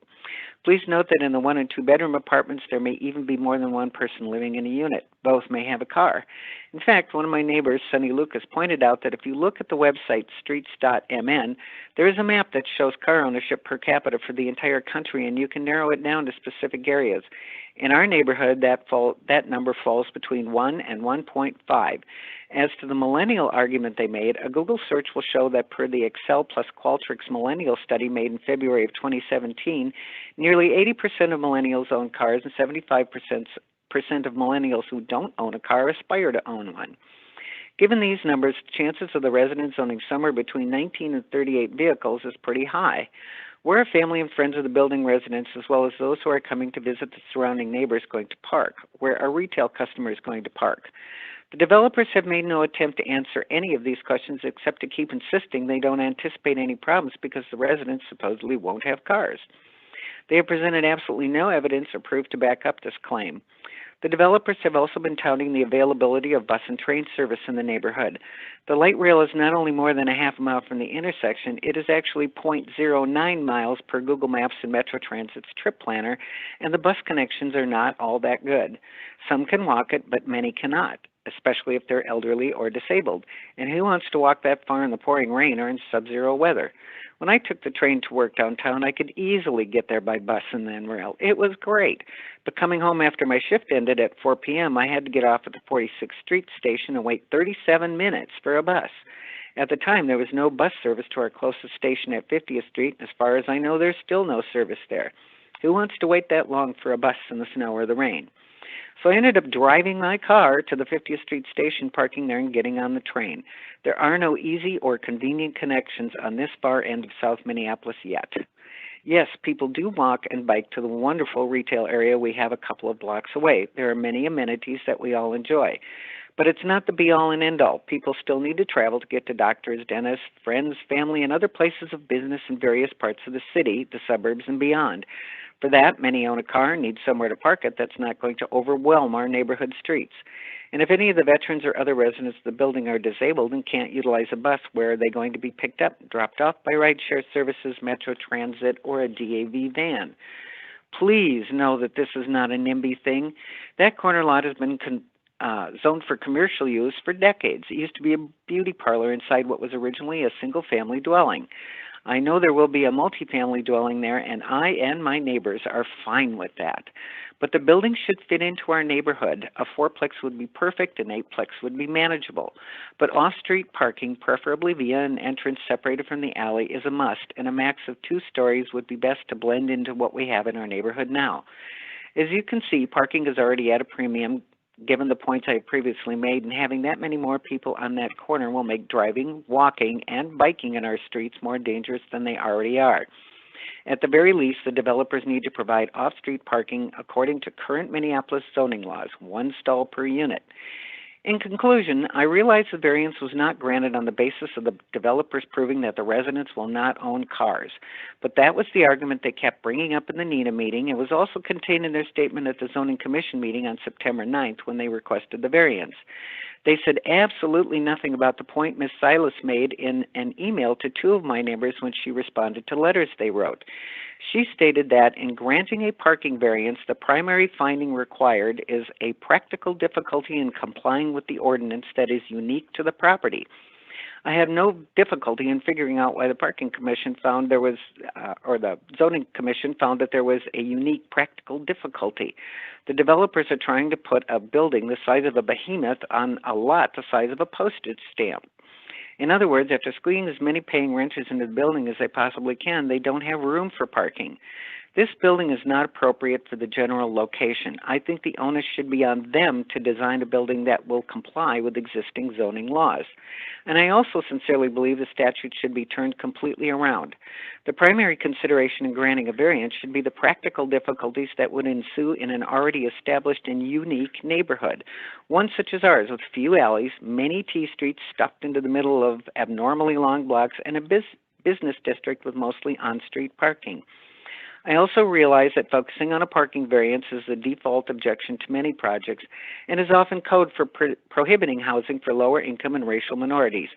Please note that in the 1- and 2-bedroom apartments, there may even be more than one person living in a unit. Both may have a car. In fact, one of my neighbors, Sonny Lucas, pointed out that if you look at the website streets.mn, there is a map that shows car ownership per capita for the entire country, and you can narrow it down to specific areas. In our neighborhood, that number falls between 1 and 1.5. As to the millennial argument they made, a Google search will show that per the Excel plus Qualtrics millennial study made in February of 2017, nearly 80% of millennials own cars and 75% of millennials who don't own a car aspire to own one. Given these numbers, the chances of the residents owning somewhere between 19 and 38 vehicles is pretty high. Where are family and friends of the building residents, as well as those who are coming to visit the surrounding neighbors, going to park? Where are retail customers going to park? The developers have made no attempt to answer any of these questions except to keep insisting they don't anticipate any problems because the residents supposedly won't have cars. They have presented absolutely no evidence or proof to back up this claim. The developers have also been touting the availability of bus and train service in the neighborhood. The light rail is not only more than a half mile from the intersection, it is actually 0.09 miles per Google Maps and Metro Transit's trip planner, and the bus connections are not all that good. Some can walk it, but many cannot, especially if they're elderly or disabled. And who wants to walk that far in the pouring rain or in sub-zero weather? When I took the train to work downtown, I could easily get there by bus and then rail. It was great. But coming home after my shift ended at 4 p.m., I had to get off at the 46th Street station and wait 37 minutes for a bus. At the time, there was no bus service to our closest station at 50th Street. As far as I know, there's still no service there. Who wants to wait that long for a bus in the snow or the rain? So I ended up driving my car to the 50th Street station, parking there and getting on the train. There are no easy or convenient connections on this far end of South Minneapolis yet. Yes, people do walk and bike to the wonderful retail area we have a couple of blocks away. There are many amenities that we all enjoy. But it's not the be-all and end-all. People still need to travel to get to doctors, dentists, friends, family, and other places of business in various parts of the city, the suburbs, and beyond. For that, many own a car and need somewhere to park it that's not going to overwhelm our neighborhood streets. And if any of the veterans or other residents of the building are disabled and can't utilize a bus, where are they going to be picked up, dropped off by rideshare services, Metro Transit, or a DAV van? Please know that this is not a NIMBY thing. That corner lot has been zoned for commercial use for decades. It used to be a beauty parlor inside what was originally a single-family dwelling. I know there will be a multifamily dwelling there, and I and my neighbors are fine with that. But the building should fit into our neighborhood. A fourplex would be perfect, an eightplex would be manageable. But off-street parking, preferably via an entrance separated from the alley, is a must, and a max of 2 stories would be best to blend into what we have in our neighborhood now. As you can see, parking is already at a premium, given the points I have previously made, and having that many more people on that corner will make driving, walking, and biking in our streets more dangerous than they already are. At the very least, the developers need to provide off-street parking according to current Minneapolis zoning laws, 1 stall per unit. In conclusion, I realize the variance was not granted on the basis of the developers proving that the residents will not own cars. But that was the argument they kept bringing up in the NENA meeting. It was also contained in their statement at the Zoning Commission meeting on September 9th when they requested the variance. They said absolutely nothing about the point Ms. Silas made in an email to 2 of my neighbors when she responded to letters they wrote. She stated that in granting a parking variance, the primary finding required is a practical difficulty in complying with the ordinance that is unique to the property. I have no difficulty in figuring out why the Parking Commission found there was, or the Zoning Commission found that there was a unique practical difficulty. The developers are trying to put a building the size of a behemoth on a lot the size of a postage stamp. In other words, after squeezing as many paying renters into the building as they possibly can, they don't have room for parking. This building is not appropriate for the general location. I think the onus should be on them to design a building that will comply with existing zoning laws. And I also sincerely believe the statute should be turned completely around. The primary consideration in granting a variance should be the practical difficulties that would ensue in an already established and unique neighborhood, one such as ours with few alleys, many T streets stuffed into the middle of abnormally long blocks, and a business district with mostly on-street parking. I also realize that focusing on a parking variance is the default objection to many projects and is often code for prohibiting housing for lower income and racial minorities.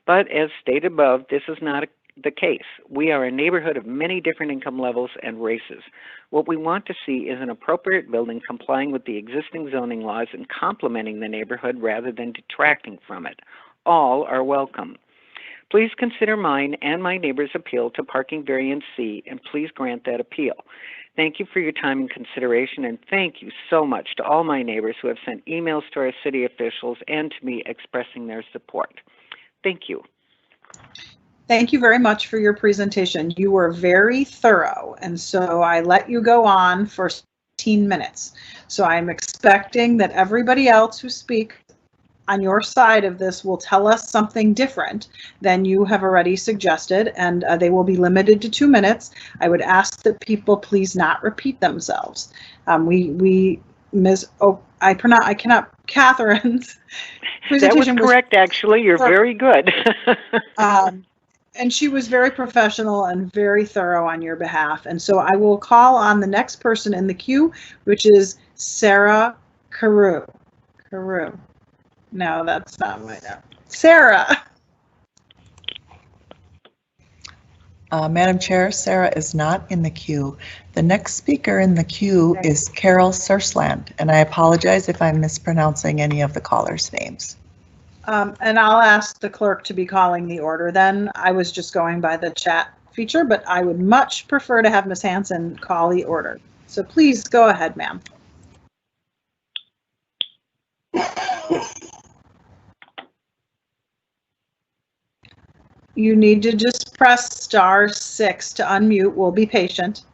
But as stated above, this is not the case. We are a neighborhood of many different income levels and races. What we want to see is an appropriate building complying with the existing zoning laws and complementing the neighborhood rather than detracting from it. All are welcome. Please consider mine and my neighbor's appeal to Parking Variance C, and please grant that appeal. Thank you for your time and consideration, and thank you so much to all my neighbors who have sent emails to our city officials and to me expressing their support. Thank you. Thank you very much for your presentation. You were very thorough, and so I let you go on for 15 minutes. So I'm expecting that everybody else who speaks on your side of this will tell us something different than you have already suggested, and they will be limited to 2 minutes. I would ask that people please not repeat themselves. Catherine's presentation that was correct, actually. You're very good. And she was very professional and very thorough on your behalf. And so I will call on the next person in the queue, which is Sarah Carew. No, that's not my name. Sarah. Madam Chair, Sarah is not in the queue. The next speaker in the queue is Carol Sursland, and I apologize if I'm mispronouncing any of the callers' names. And I'll ask the clerk to be calling the order then. I was just going by the chat feature, but I would much prefer to have Ms. Hanson call the order. So please go ahead, ma'am. You need to just press *6 to unmute. We'll be patient.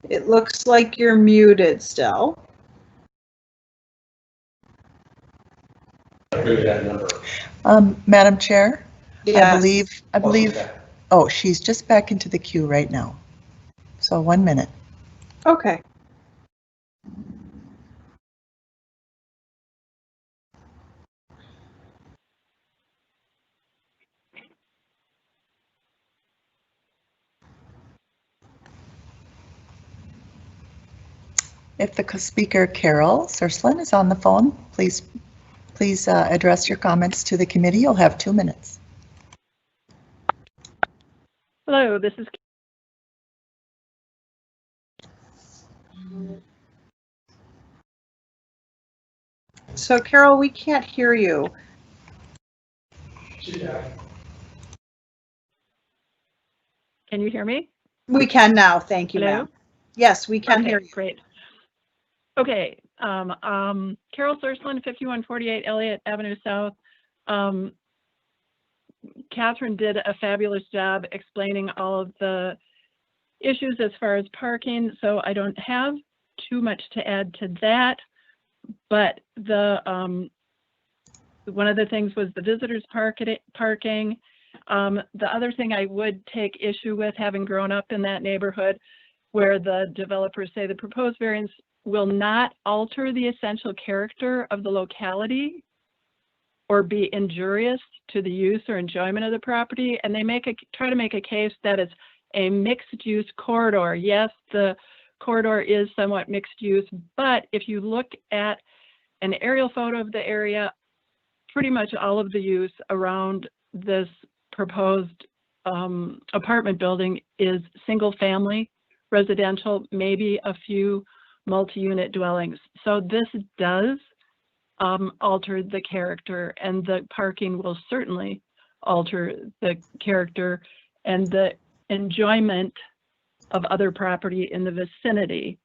It looks like you're muted still. Madam Chair, yes. I believe, oh, she's just back into the queue right now. So 1 minute. Okay. If the speaker, Carol Sursland, is on the phone, please address your comments to the committee. You'll have 2 minutes. Hello, this is So Carol, we can't hear you. Can you hear me? We can now. Thank you, Hello? ma'am. Yes, we can Okay, hear you. great. Okay, Carol Sursland, 5148 Elliott Avenue South. Catherine did a fabulous job explaining all of the issues as far as parking, so I don't have too much to add to that. But the one of the things was the visitors parking. The other thing I would take issue with, having grown up in that neighborhood, where the developers say the proposed variance will not alter the essential character of the locality or be injurious to the use or enjoyment of the property, and they try to make a case that it's a mixed-use corridor. Yes, the corridor is somewhat mixed use, but if you look at an aerial photo of the area, pretty much all of the use around this proposed apartment building is single-family residential, maybe a few multi-unit dwellings. So this does alter the character, and the parking will certainly alter the character and the enjoyment of other property in the vicinity.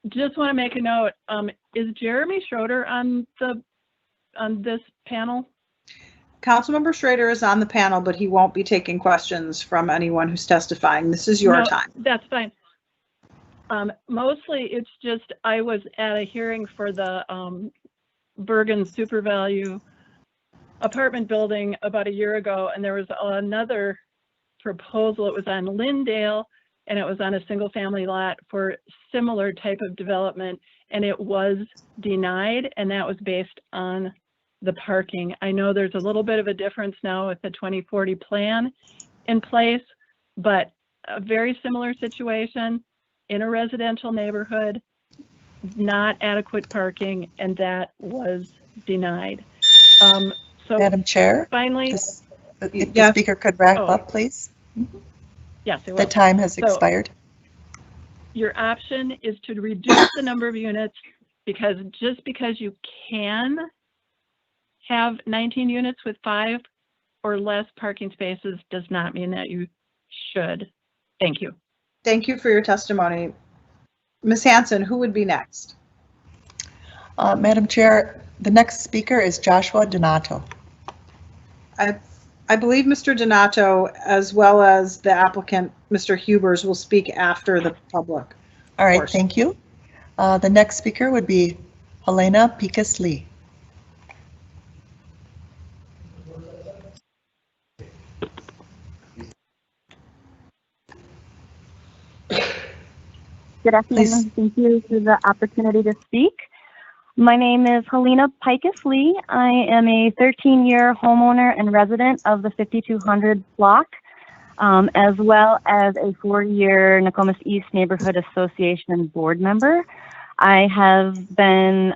Just want to make a note, is Jeremy Schroeder on this panel? Councilmember Schrader is on the panel, but he won't be taking questions from anyone who's testifying. This is your time. That's fine. Mostly it's just, I was at a hearing for the Bergen Super Value apartment building about a year ago, and there was another proposal. It was on Lindale, and it was on a single family lot for similar type of development, and it was denied, and that was based on the parking. I know there's a little bit of a difference now with the 2040 plan in place, but a very similar situation in a residential neighborhood, not adequate parking, and that was denied. So Madam Chair, finally, if the speaker could wrap up, please. Yes, it will. The time has expired. Your option is to reduce the number of units, because just because you can have 19 units with 5 or less parking spaces does not mean that you should. Thank you. Thank you for your testimony. Ms. Hanson, who would be next? Madam Chair, the next speaker is Joshua Donato. I believe Mr. Donato, as well as the applicant, Mr. Hubers, will speak after the public. All right, thank you. The next speaker would be Helena Picas-Lee. Good afternoon. Thank you for the opportunity to speak. My name is Helena Picas-Lee. I am a 13-year homeowner and resident of the 5200 block, as well as a 4-year Nokomis East Neighborhood Association board member. I have been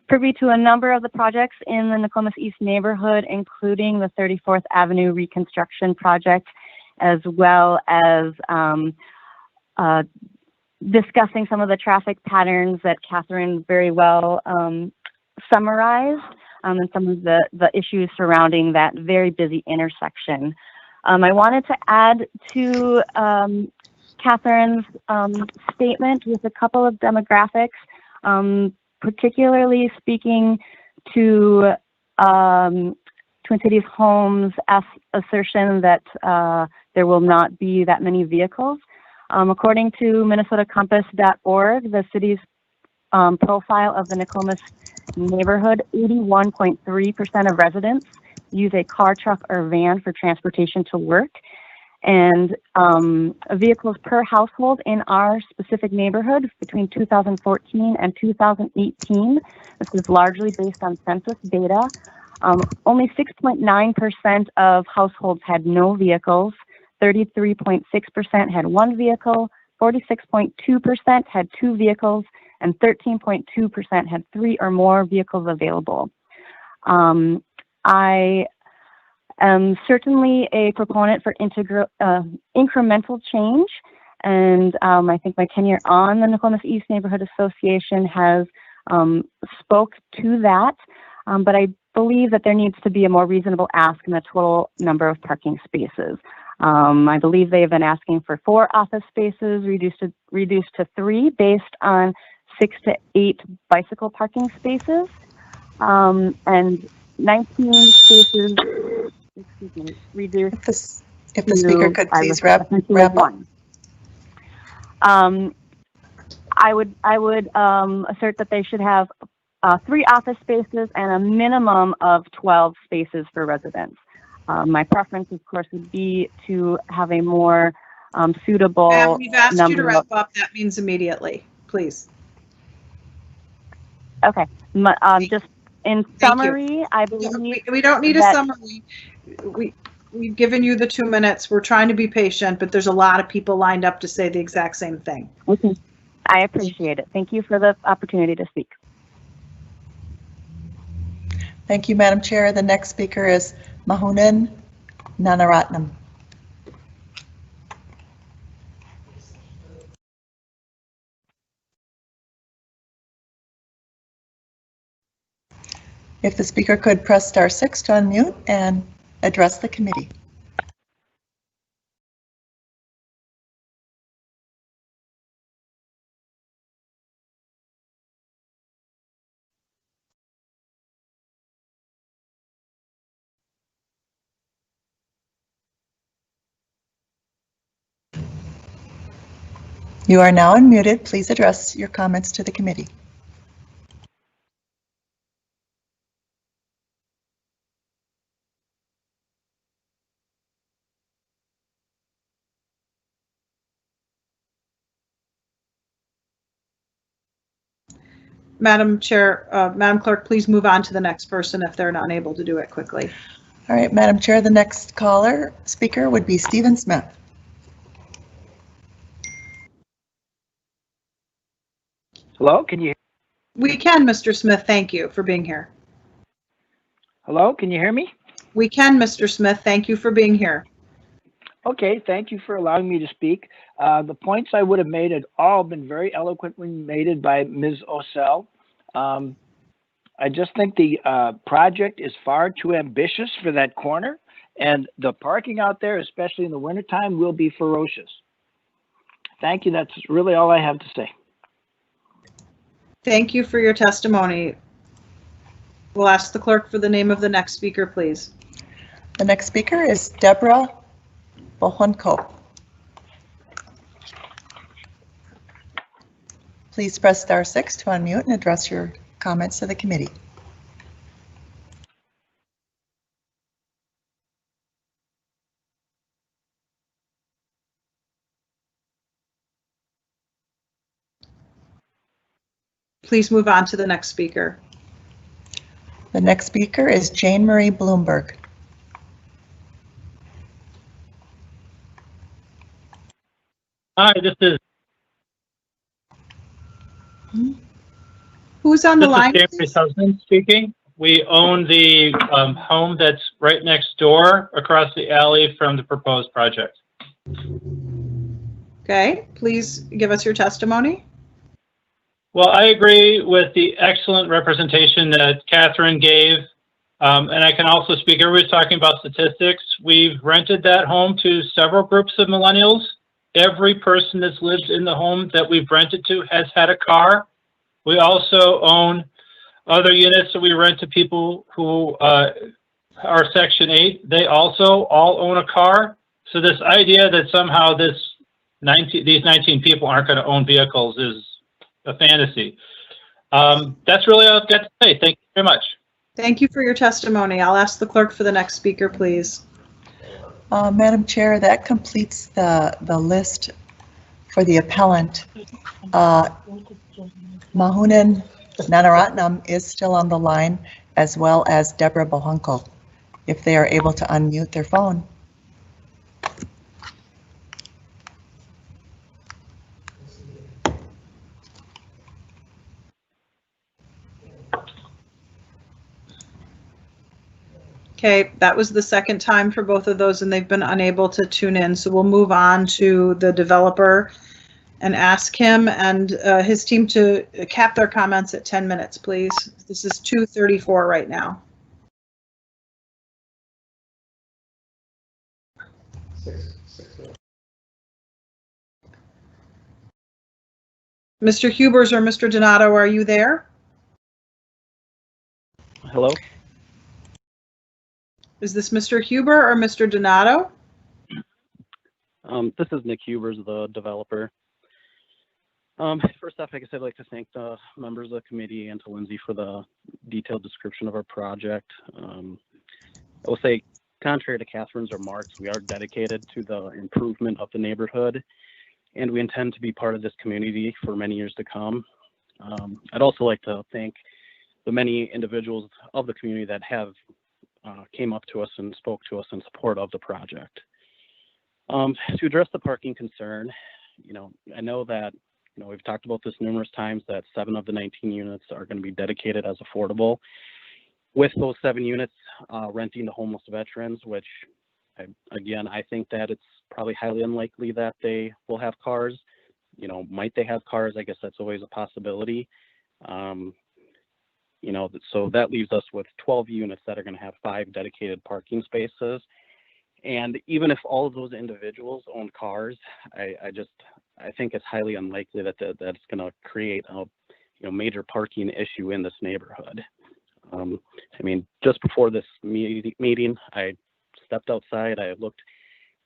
privy to a number of the projects in the Nokomis East neighborhood, including the 34th Avenue reconstruction project, as well as discussing some of the traffic patterns that Catherine very well summarized, and some of the issues surrounding that very busy intersection. I wanted to add to Catherine's statement with a couple of demographics, particularly speaking to Twin Cities Homes' assertion that there will not be that many vehicles. According to minnesotacompass.org, the city's profile of the Nokomis neighborhood, 81.3% of residents use a car, truck, or van for transportation to work. And vehicles per household in our specific neighborhood between 2014 and 2018, this is largely based on census data, only 6.9% of households had no vehicles, 33.6% had one vehicle, 46.2% had 2 vehicles, and 13.2% had 3 or more vehicles available. I am certainly a proponent for incremental change, and I think my tenure on the Nokomis East Neighborhood Association has spoke to that, but I believe that there needs to be a more reasonable ask in the total number of parking spaces. I believe they have been asking for 4 office spaces, reduced to 3, based on 6 to 8 bicycle parking spaces, and 19 spaces, excuse me, reduced. If the speaker could please wrap up. I would assert that they should have 3 office spaces and a minimum of 12 spaces for residents. My preference, of course, would be to have a more suitable Ma'am, we've asked you to number wrap up. That means immediately, please. Okay. Just in summary, I believe we don't need a summary. We've given you the 2 minutes. We're trying to be patient, but there's a lot of people lined up to say the exact same thing. Okay. I appreciate it. Thank you for the opportunity to speak. Thank you, Madam Chair. The next speaker is Mahunan Nanaratnam. If the speaker could press *6 to unmute and address the committee. You are now unmuted. Please address your comments to the committee. Madam Chair, Madam Clerk, please move on to the next person if they're not unable to do it quickly. All right, Madam Chair, the next speaker would be Stephen Smith. Hello, can you? We can, Mr. Smith. Thank you for being here. Hello, can you hear me? We can, Mr. Smith. Thank you for being here. Okay, thank you for allowing me to speak. The points I would have made had all been very eloquently made by Ms. Osell. I just think the project is far too ambitious for that corner, and the parking out there, especially in the wintertime, will be ferocious. Thank you. That's really all I have to say. Thank you for your testimony. We'll ask the clerk for the name of the next speaker, please. The next speaker is Deborah Bohunko. Please press *6 to unmute and address your comments to the committee. Please move on to the next speaker. The next speaker is Jane Marie Bloomberg. Hi, this is. Who's on the line? This is Jeremy's husband speaking. We own the home that's right next door across the alley from the proposed project. Okay, please give us your testimony. Well, I agree with the excellent representation that Catherine gave. And I can also speak, everybody's talking about statistics. We've rented that home to several groups of millennials. Every person that's lived in the home that we've rented to has had a car. We also own other units that we rent to people who are Section 8. They also all own a car. So this idea that somehow these 19 people aren't going to own vehicles is a fantasy. That's really all I've got to say. Thank you very much. Thank you for your testimony. I'll ask the clerk for the next speaker, please. Madam Chair, that completes the list for the appellant. Mahunan Nanaratnam is still on the line, as well as Deborah Bohunko, if they are able to unmute their phone. Okay, that was the second time for both of those, and they've been unable to tune in. So we'll move on to the developer and ask him and his team to cap their comments at 10 minutes, please. This is 2:34 right now. Mr. Hubers or Mr. Donato, are you there? Hello? Is this Mr. Huber or Mr. Donato? This is Nick Hubers, the developer. First off, I guess I'd like to thank the members of the committee and to Lindsay for the detailed description of our project. I will say, contrary to Catherine's remarks, we are dedicated to the improvement of the neighborhood, and we intend to be part of this community for many years to come. I'd also like to thank the many individuals of the community that have came up to us and spoke to us in support of the project. To address the parking concern, I know that, we've talked about this numerous times, that 7 of the 19 units are going to be dedicated as affordable. With those 7 units renting to homeless veterans, which, I think that it's probably highly unlikely that they will have cars. Might they have cars? I guess that's always a possibility. So that leaves us with 12 units that are going to have 5 dedicated parking spaces. And even if all of those individuals own cars, I think it's highly unlikely that that's going to create a major parking issue in this neighborhood. Just before this meeting, I stepped outside. I looked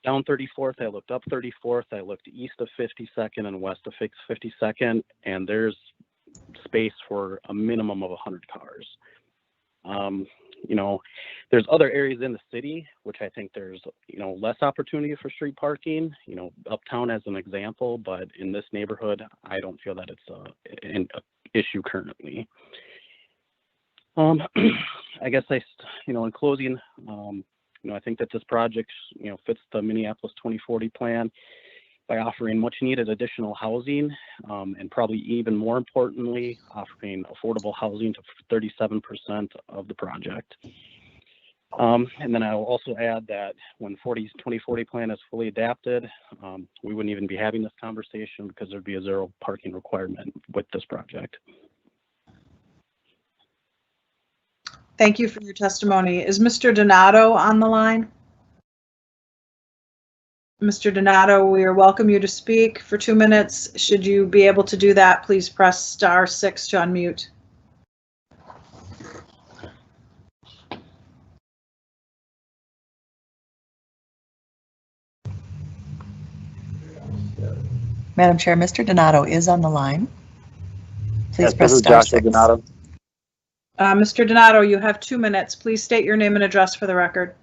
down 34th. I looked up 34th. I looked east of 52nd and west of 52nd, and there's space for a minimum of 100 cars. There's other areas in the city which I think there's less opportunity for street parking, uptown as an example, but in this neighborhood I don't feel that it's an issue currently. I guess in closing, I think that this project fits the Minneapolis 2040 plan by offering much needed additional housing, and probably even more importantly, offering affordable housing to 37% of the project. And then I will also add that when 2040 plan is fully adapted, we wouldn't even be having this conversation because there'd be a 0 parking requirement with this project. Thank you for your testimony. Is Mr. Donato on the line? Mr. Donato, we welcome you to speak for 2 minutes. Should you be able to do that, please press *6 to unmute. Madam Chair, Mr. Donato is on the line. Please Yes, press this is *6. Joshua Donato. Mr. Donato, you have 2 minutes. Please state your name and address for the record.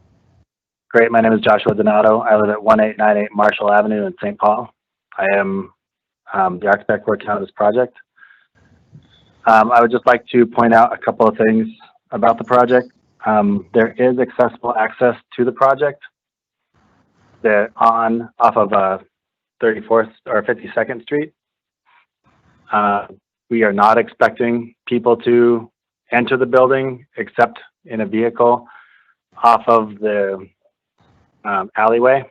Great. My name is Joshua Donato. I live at 1898 Marshall Avenue in St. Paul. I am the architect working on this project. I would just like to point out a couple of things about the project. There is accessible access to the project off of 34th or 52nd Street. We are not expecting people to enter the building except in a vehicle off of the alleyway.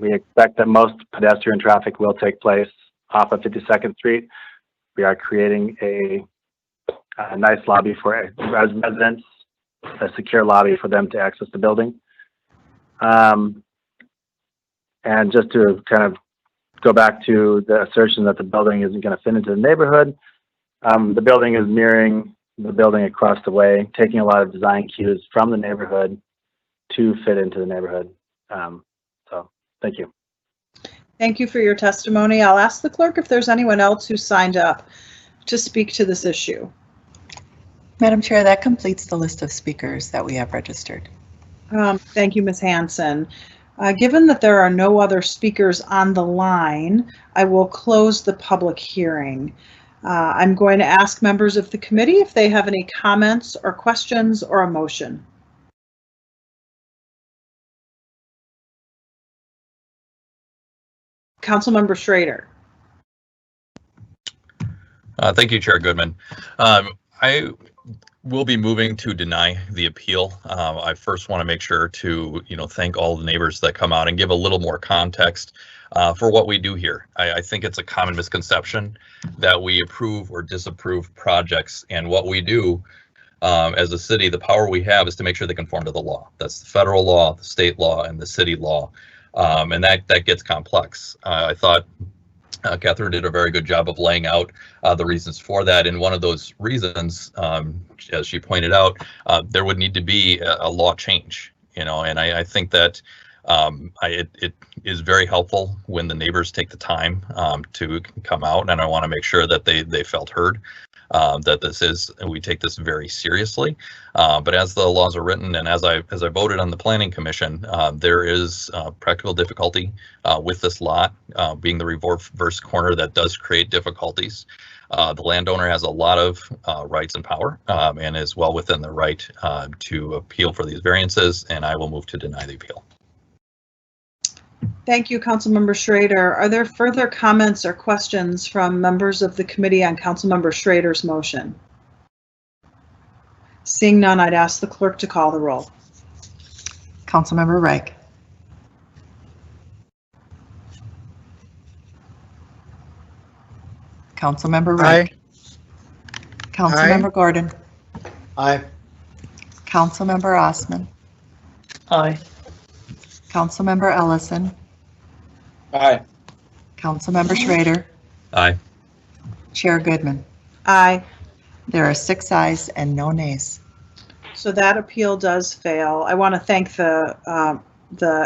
We expect that most pedestrian traffic will take place off of 52nd Street. We are creating a nice lobby for residents, a secure lobby for them to access the building. And just to kind of go back to the assertion that the building isn't going to fit into the neighborhood, the building is mirroring the building across the way, taking a lot of design cues from the neighborhood to fit into the neighborhood. So thank you. Thank you for your testimony. I'll ask the clerk if there's anyone else who signed up to speak to this issue. Madam Chair, that completes the list of speakers that we have registered. Thank you, Ms. Hanson. Given that there are no other speakers on the line, I will close the public hearing. I'm going to ask members of the committee if they have any comments or questions or a motion. Councilmember Schrader. Thank you, Chair Goodman. I We'll be moving to deny the appeal. I first want to make sure to, thank all the neighbors that come out and give a little more context for what we do here. I think it's a common misconception that we approve or disapprove projects, and what we do as a city, the power we have is to make sure they conform to the law. That's the federal law, the state law, and the city law, and that gets complex. I thought Catherine did a very good job of laying out the reasons for that. And one of those reasons, as she pointed out, there would need to be a law change, and I think that it is very helpful when the neighbors take the time to come out, and I want to make sure that they felt heard. That we take this very seriously, but as the laws are written and as I voted on the Planning Commission, there is practical difficulty with this lot being the reverse corner. That does create difficulties. The landowner has a lot of rights and power and is well within the right to appeal for these variances, and I will move to deny the appeal. Thank you, Councilmember Schrader. Are there further comments or questions from members of the committee on Councilmember Schrader's motion? Seeing none, I'd ask the clerk to call the roll. Councilmember Reich. Councilmember Reich. Aye. Councilmember Gordon. Aye. Councilmember Osman. Aye. Councilmember Ellison. Aye. Councilmember Schrader. Aye. Chair Goodman. Aye. There are 6 ayes and no nays. So that appeal does fail. I want to thank the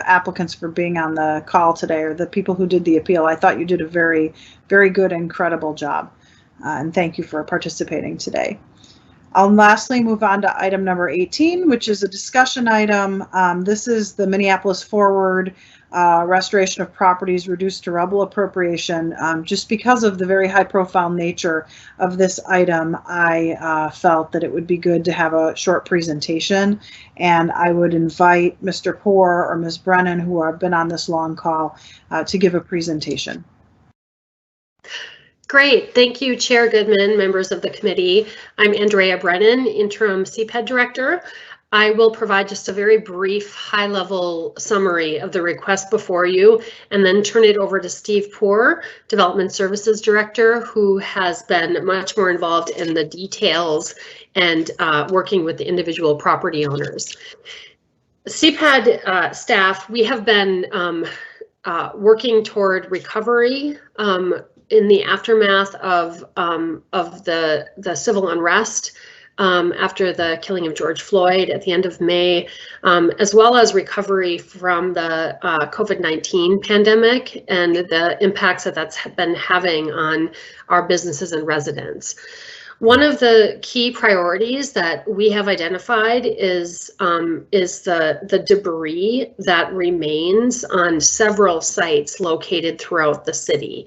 applicants for being on the call today, or the people who did the appeal. I thought you did a very, very good and credible job, and thank you for participating today. I'll lastly move on to item number 18, which is a discussion item. This is the Minneapolis Forward restoration of properties reduced to rubble appropriation. Just because of the very high profile nature of this item, I felt that it would be good to have a short presentation, and I would invite Mr. Poore or Ms. Brennan, who have been on this long call, to give a presentation. Great, thank you, Chair Goodman, members of the committee. I'm Andrea Brennan, Interim CPED Director. I will provide just a very brief high-level summary of the request before you, and then turn it over to Steve Poore, Development Services Director, who has been much more involved in the details and working with the individual property owners. CPED staff, we have been working toward recovery in the aftermath of the civil unrest after the killing of George Floyd at the end of May, as well as recovery from the COVID-19 pandemic and the impacts that that's been having on our businesses and residents. One of the key priorities that we have identified is the debris that remains on several sites located throughout the city.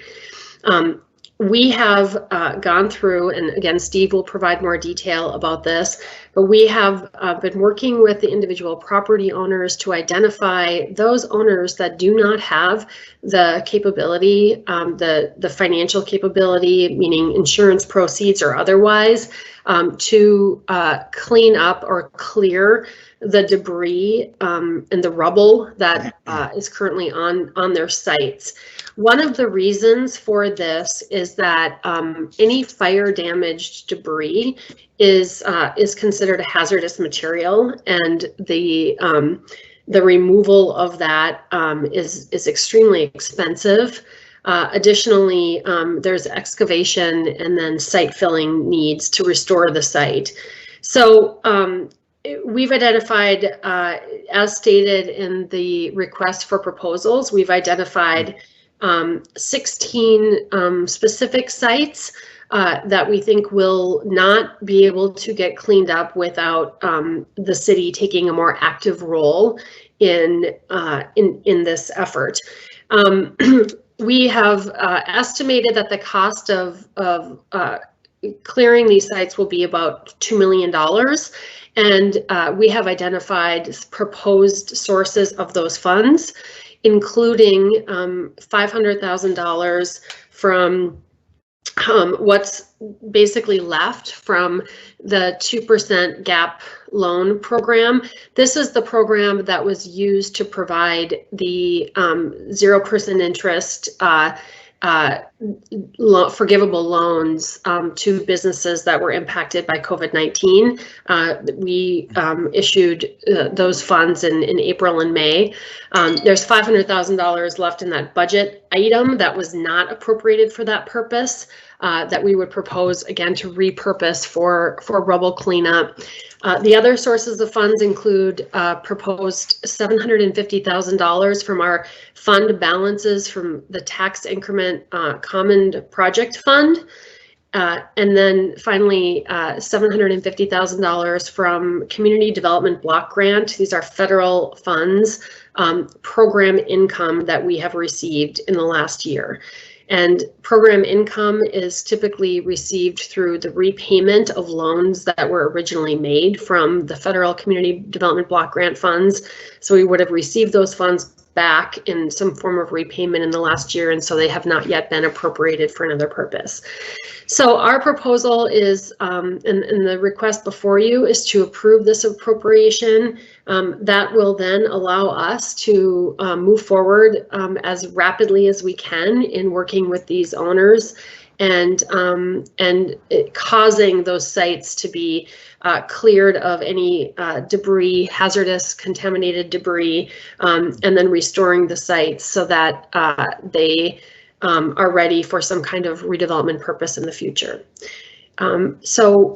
We have gone through, and again, Steve will provide more detail about this, but we have been working with the individual property owners to identify those owners that do not have the capability, the financial capability, meaning insurance proceeds or otherwise, to clean up or clear the debris and the rubble that is currently on their sites. One of the reasons for this is that any fire damaged debris is considered a hazardous material, and the removal of that is extremely expensive. Additionally, there's excavation and then site filling needs to restore the site. So we've identified, as stated in the request for proposals, we've identified 16 specific sites that we think will not be able to get cleaned up without the city taking a more active role in this effort. We have estimated that the cost of clearing these sites will be about $2 million. And we have identified proposed sources of those funds, including $500,000 from what's basically left from the 2% gap loan program. This is the program that was used to provide the 0% interest forgivable loans to businesses that were impacted by COVID-19. We issued those funds in April and May. There's $500,000 left in that budget item that was not appropriated for that purpose, that we would propose again to repurpose for rubble cleanup. The other sources of funds include proposed $750,000 from our fund balances from the tax increment common project fund. And then finally, $750,000 from community development block grant. These are federal funds, program income that we have received in the last year. And program income is typically received through the repayment of loans that were originally made from the federal community development block grant funds. So we would have received those funds back in some form of repayment in the last year, and so they have not yet been appropriated for another purpose. So our proposal is, and the request before you is to approve this appropriation. That will then allow us to move forward as rapidly as we can in working with these owners and causing those sites to be cleared of any debris, hazardous contaminated debris, and then restoring the sites so that they are ready for some kind of redevelopment purpose in the future. So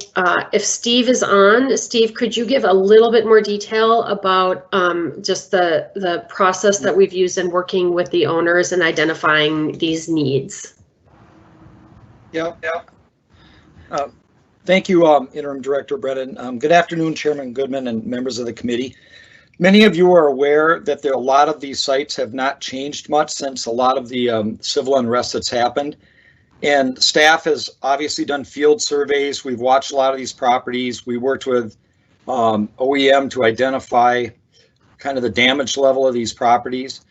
if Steve is on, Steve, could you give a little bit more detail about just the process that we've used in working with the owners and identifying these needs? Yeah. Thank you, Interim Director Brennan. Good afternoon, Chairman Goodman and members of the committee. Many of you are aware that a lot of these sites have not changed much since a lot of the civil unrest that's happened. And staff has obviously done field surveys. We've watched a lot of these properties. We worked with OEM to identify kind of the damage level of these properties.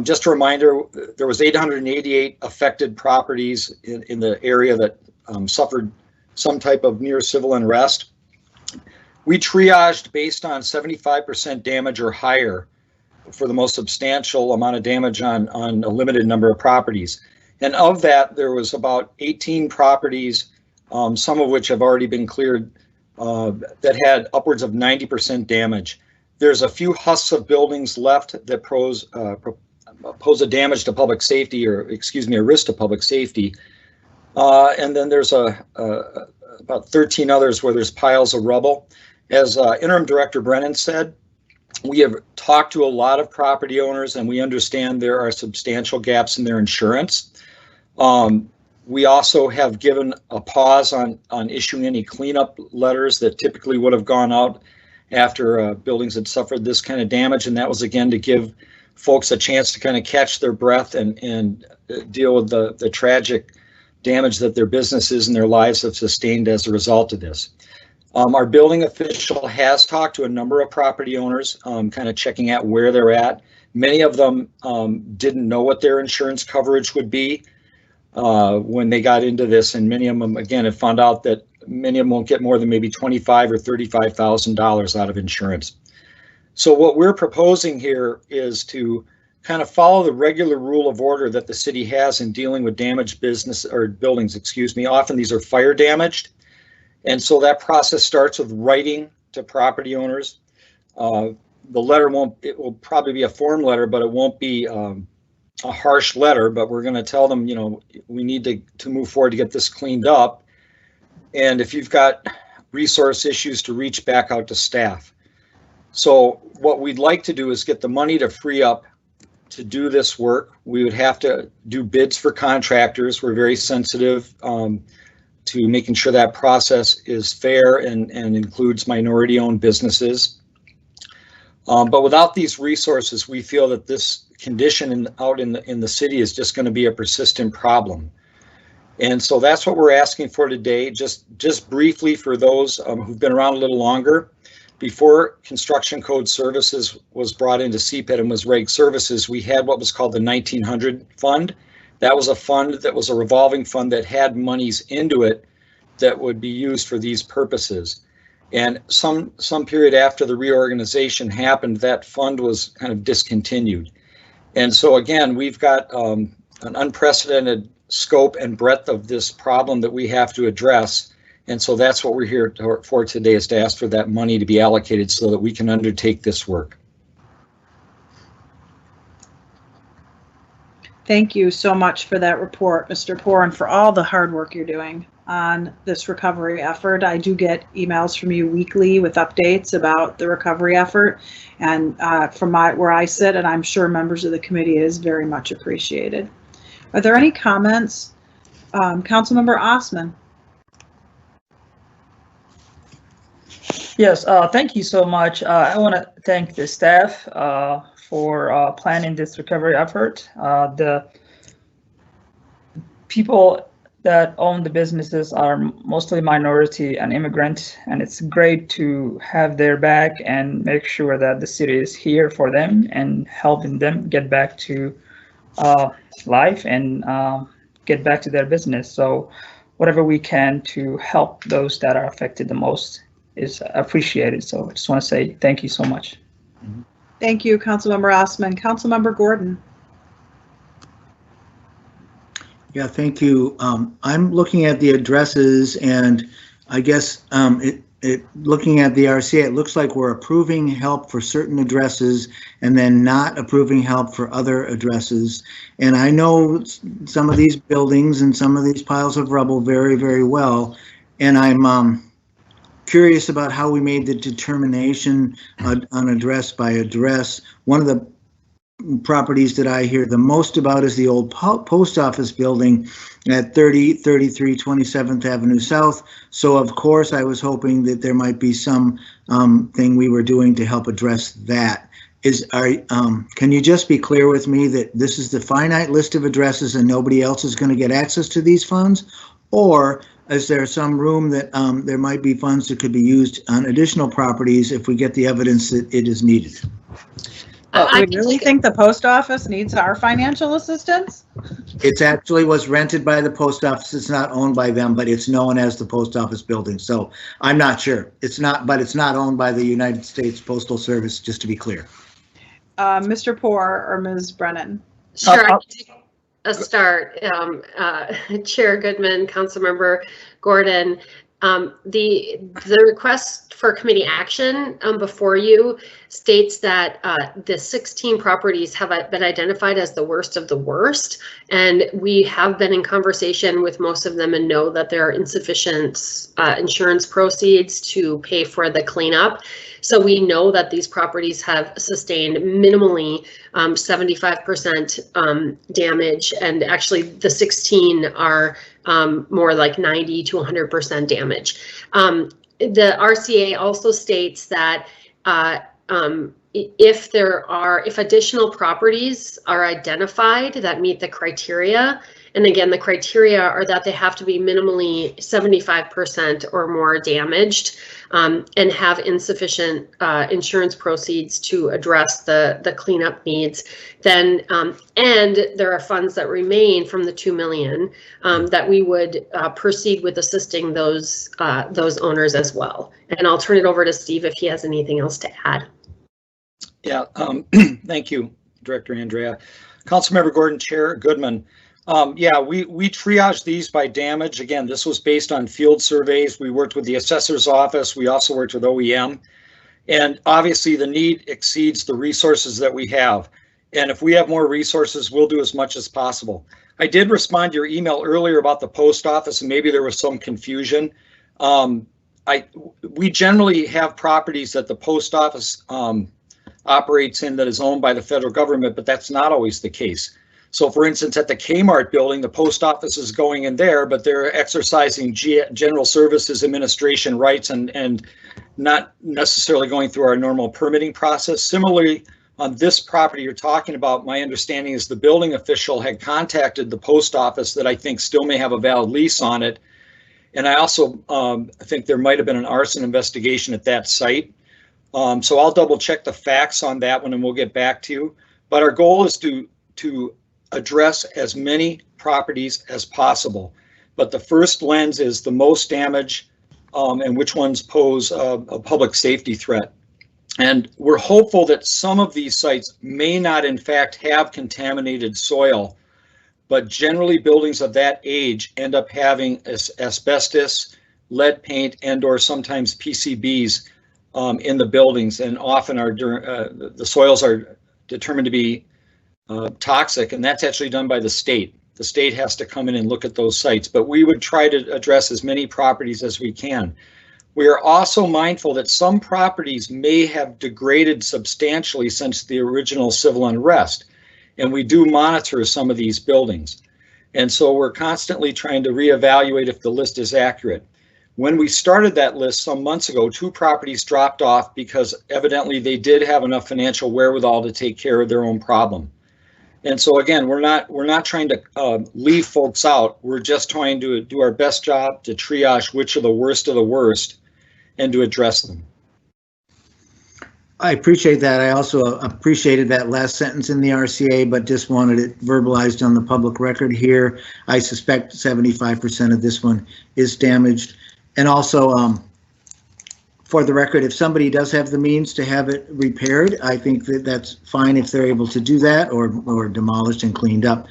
Just a reminder, there was 888 affected properties in the area that suffered some type of near civil unrest. We triaged based on 75% damage or higher for the most substantial amount of damage on a limited number of properties. And of that, there was about 18 properties, some of which have already been cleared, that had upwards of 90% damage. There's a few husks of buildings left that pose a damage to public safety, or excuse me, a risk to public safety. And then there's about 13 others where there's piles of rubble. As Interim Director Brennan said, we have talked to a lot of property owners and we understand there are substantial gaps in their insurance. We also have given a pause on issuing any cleanup letters that typically would have gone out after buildings had suffered this kind of damage. And that was again to give folks a chance to kind of catch their breath and deal with the tragic damage that their businesses and their lives have sustained as a result of this. Our building official has talked to a number of property owners, kind of checking out where they're at. Many of them didn't know what their insurance coverage would be when they got into this, and many of them, again, have found out that many of them won't get more than maybe $25,000 or $35,000 out of insurance. So what we're proposing here is to kind of follow the regular rule of order that the city has in dealing with damaged business or buildings, excuse me. Often these are fire damaged. And so that process starts with writing to property owners. The letter it will probably be a form letter, but it won't be a harsh letter, but we're going to tell them, you know, we need to move forward to get this cleaned up. And if you've got resource issues, to reach back out to staff. So what we'd like to do is get the money to free up to do this work. We would have to do bids for contractors. We're very sensitive to making sure that process is fair and includes minority-owned businesses. But without these resources, we feel that this condition out in the city is just going to be a persistent problem. And so that's what we're asking for today. Just briefly for those who've been around a little longer, before Construction Code Services was brought into CPED and was reg services, we had what was called the 1900 fund. That was a fund that was a revolving fund that had monies into it that would be used for these purposes. And some period after the reorganization happened, that fund was kind of discontinued. And so again, we've got an unprecedented scope and breadth of this problem that we have to address. And so that's what we're here for today, is to ask for that money to be allocated so that we can undertake this work. Thank you so much for that report, Mr. Poor, and for all the hard work you're doing on this recovery effort. I do get emails from you weekly with updates about the recovery effort, and from where I sit, and I'm sure members of the committee, it is very much appreciated. Are there any comments? Councilmember Osman. Yes, thank you so much. I want to thank the staff for planning this recovery effort. The people that own the businesses are mostly minority and immigrant, and it's great to have their back and make sure that the city is here for them and helping them get back to life and get back to their business. So whatever we can to help those that are affected the most is appreciated. So I just want to say thank you so much. Thank you, Councilmember Osman. Councilmember Gordon. Yeah, thank you. I'm looking at the addresses, and I guess looking at the RCA, it looks like we're approving help for certain addresses and then not approving help for other addresses. And I know some of these buildings and some of these piles of rubble very, very well. And I'm curious about how we made the determination on address by address. One of the properties that I hear the most about is the old post office building at 3033 27th Avenue South. So of course I was hoping that there might be some thing we were doing to help address that. Can you just be clear with me that this is the finite list of addresses and nobody else is going to get access to these funds? Or is there some room that there might be funds that could be used on additional properties if we get the evidence that it is needed? Do we really think the post office needs our financial assistance? It's actually was rented by the post office. It's not owned by them, but it's known as the post office building. So I'm not sure. It's not, but it's not owned by the United States Postal Service, just to be clear. Mr. Poor or Ms. Brennan? Sure, I can take a start. Chair Goodman, Councilmember Gordon. The request for committee action before you states that the 16 properties have been identified as the worst of the worst, and we have been in conversation with most of them and know that there are insufficient insurance proceeds to pay for the cleanup. So we know that these properties have sustained minimally 75% damage, and actually the 16 are more like 90 to 100% damage. The RCA also states that if additional properties are identified that meet the criteria, and again, the criteria are that they have to be minimally 75% or more damaged and have insufficient insurance proceeds to address the cleanup needs, then and there are funds that remain from the $2 million that we would proceed with assisting those owners as well. And I'll turn it over to Steve if he has anything else to add. Yeah, thank you, Director Andrea. Councilmember Gordon, Chair Goodman. Yeah, we triaged these by damage. Again, this was based on field surveys. We worked with the assessor's office. We also worked with OEM. And obviously the need exceeds the resources that we have. And if we have more resources, we'll do as much as possible. I did respond to your email earlier about the post office, and maybe there was some confusion. We generally have properties that the post office operates in that is owned by the federal government, but that's not always the case. So for instance, at the Kmart building, the post office is going in there, but they're exercising general services administration rights and not necessarily going through our normal permitting process. Similarly, on this property you're talking about, my understanding is the building official had contacted the post office that I think still may have a valid lease on it. And I also think there might have been an arson investigation at that site. So I'll double check the facts on that one and we'll get back to you. But our goal is to address as many properties as possible. But the first lens is the most damage and which ones pose a public safety threat. And we're hopeful that some of these sites may not in fact have contaminated soil, but generally buildings of that age end up having asbestos, lead paint, and or sometimes PCBs in the buildings, and often are the soils are determined to be toxic, and that's actually done by the state. The state has to come in and look at those sites, but we would try to address as many properties as we can. We are also mindful that some properties may have degraded substantially since the original civil unrest, and we do monitor some of these buildings. And so we're constantly trying to reevaluate if the list is accurate. When we started that list some months ago, 2 properties dropped off because evidently they did have enough financial wherewithal to take care of their own problem. And so again, we're not trying to leave folks out. We're just trying to do our best job to triage which are the worst of the worst and to address them. I appreciate that. I also appreciated that last sentence in the RCA, but just wanted it verbalized on the public record here. I suspect 75% of this one is damaged. And also, for the record, if somebody does have the means to have it repaired, I think that that's fine if they're able to do that, or demolished and cleaned up.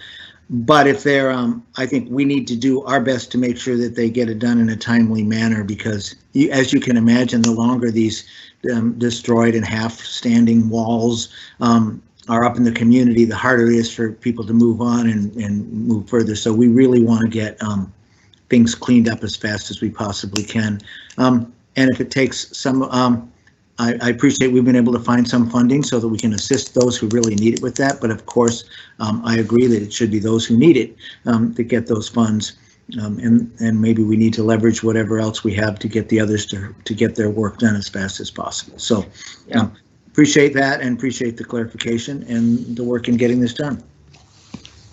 But if they're, I think we need to do our best to make sure that they get it done in a timely manner, because as you can imagine, the longer these destroyed and half-standing walls are up in the community, the harder it is for people to move on and move further. So we really want to get things cleaned up as fast as we possibly can. And if it takes some, I appreciate we've been able to find some funding so that we can assist those who really need it with that. But of course, I agree that it should be those who need it to get those funds. And maybe we need to leverage whatever else we have to get the others to get their work done as fast as possible. So appreciate that and appreciate the clarification and the work in getting this done.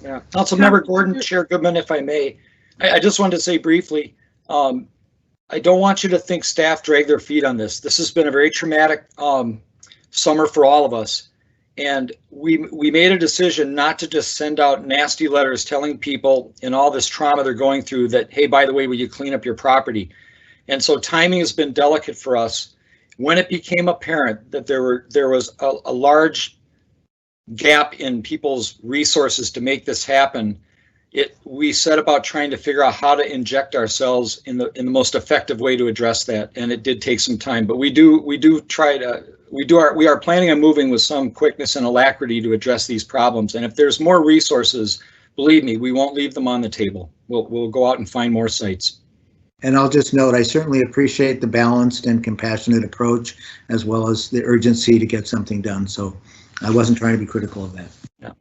Yeah, Councilmember Gordon, Chair Goodman, if I may, I just wanted to say briefly, I don't want you to think staff drag their feet on this. This has been a very traumatic summer for all of us. And we made a decision not to just send out nasty letters telling people in all this trauma they're going through that, hey, by the way, will you clean up your property? And so timing has been delicate for us. When it became apparent that there was a large gap in people's resources to make this happen, we set about trying to figure out how to inject ourselves in the most effective way to address that, and it did take some time. But we are planning on moving with some quickness and alacrity to address these problems. And if there's more resources, believe me, we won't leave them on the table. We'll go out and find more sites. And I'll just note, I certainly appreciate the balanced and compassionate approach, as well as the urgency to get something done. So I wasn't trying to be critical of that. Yeah.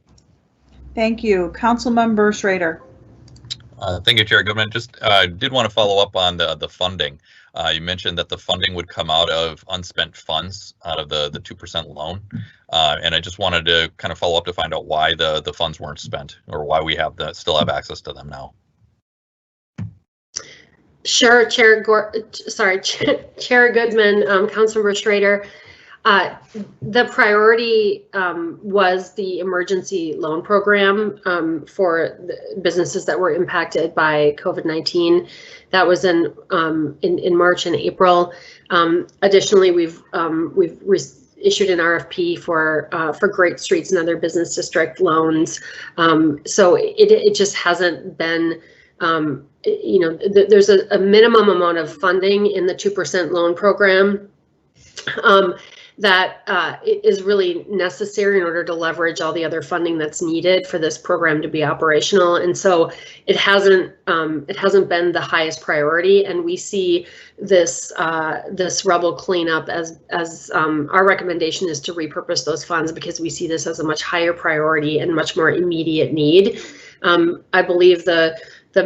Thank you. Councilmember Schrader. Thank you, Chair Goodman. Just did want to follow up on the funding. You mentioned that the funding would come out of unspent funds, out of the 2% loan. And I just wanted to kind of follow up to find out why the funds weren't spent, or why we still have access to them now. Sure, Chair Goodman, Councilmember Schrader. The priority was the emergency loan program for the businesses that were impacted by COVID-19. That was in March and April. Additionally, we've issued an RFP for Great Streets and other business district loans. So it just hasn't been. There's a minimum amount of funding in the 2% loan program that is really necessary in order to leverage all the other funding that's needed for this program to be operational. And so it hasn't been the highest priority. And we see this rubble cleanup as our recommendation is to repurpose those funds, because we see this as a much higher priority and much more immediate need. I believe the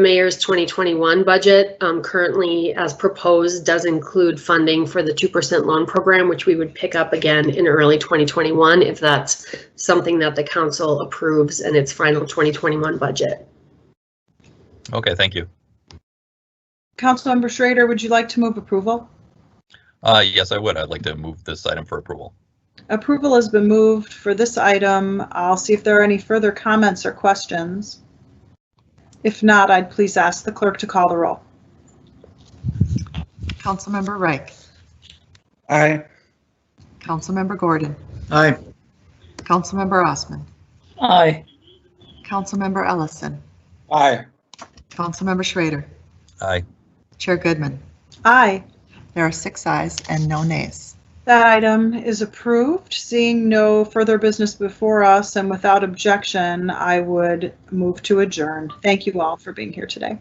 mayor's 2021 budget currently, as proposed, does include funding for the 2% loan program, which we would pick up again in early 2021 if that's something that the council approves in its final 2021 budget. Okay, thank you. Councilmember Schrader, would you like to move approval? Yes, I would. I'd like to move this item for approval. Approval has been moved for this item. I'll see if there are any further comments or questions. If not, I'd please ask the clerk to call the roll. Councilmember Reich. Aye. Councilmember Gordon. Aye. Councilmember Osman. Aye. Councilmember Ellison. Aye. Councilmember Schrader. Aye. Chair Goodman. Aye. There are 6 ayes and no nays. That item is approved. Seeing no further business before us and without objection, I would move to adjourn. Thank you all for being here today.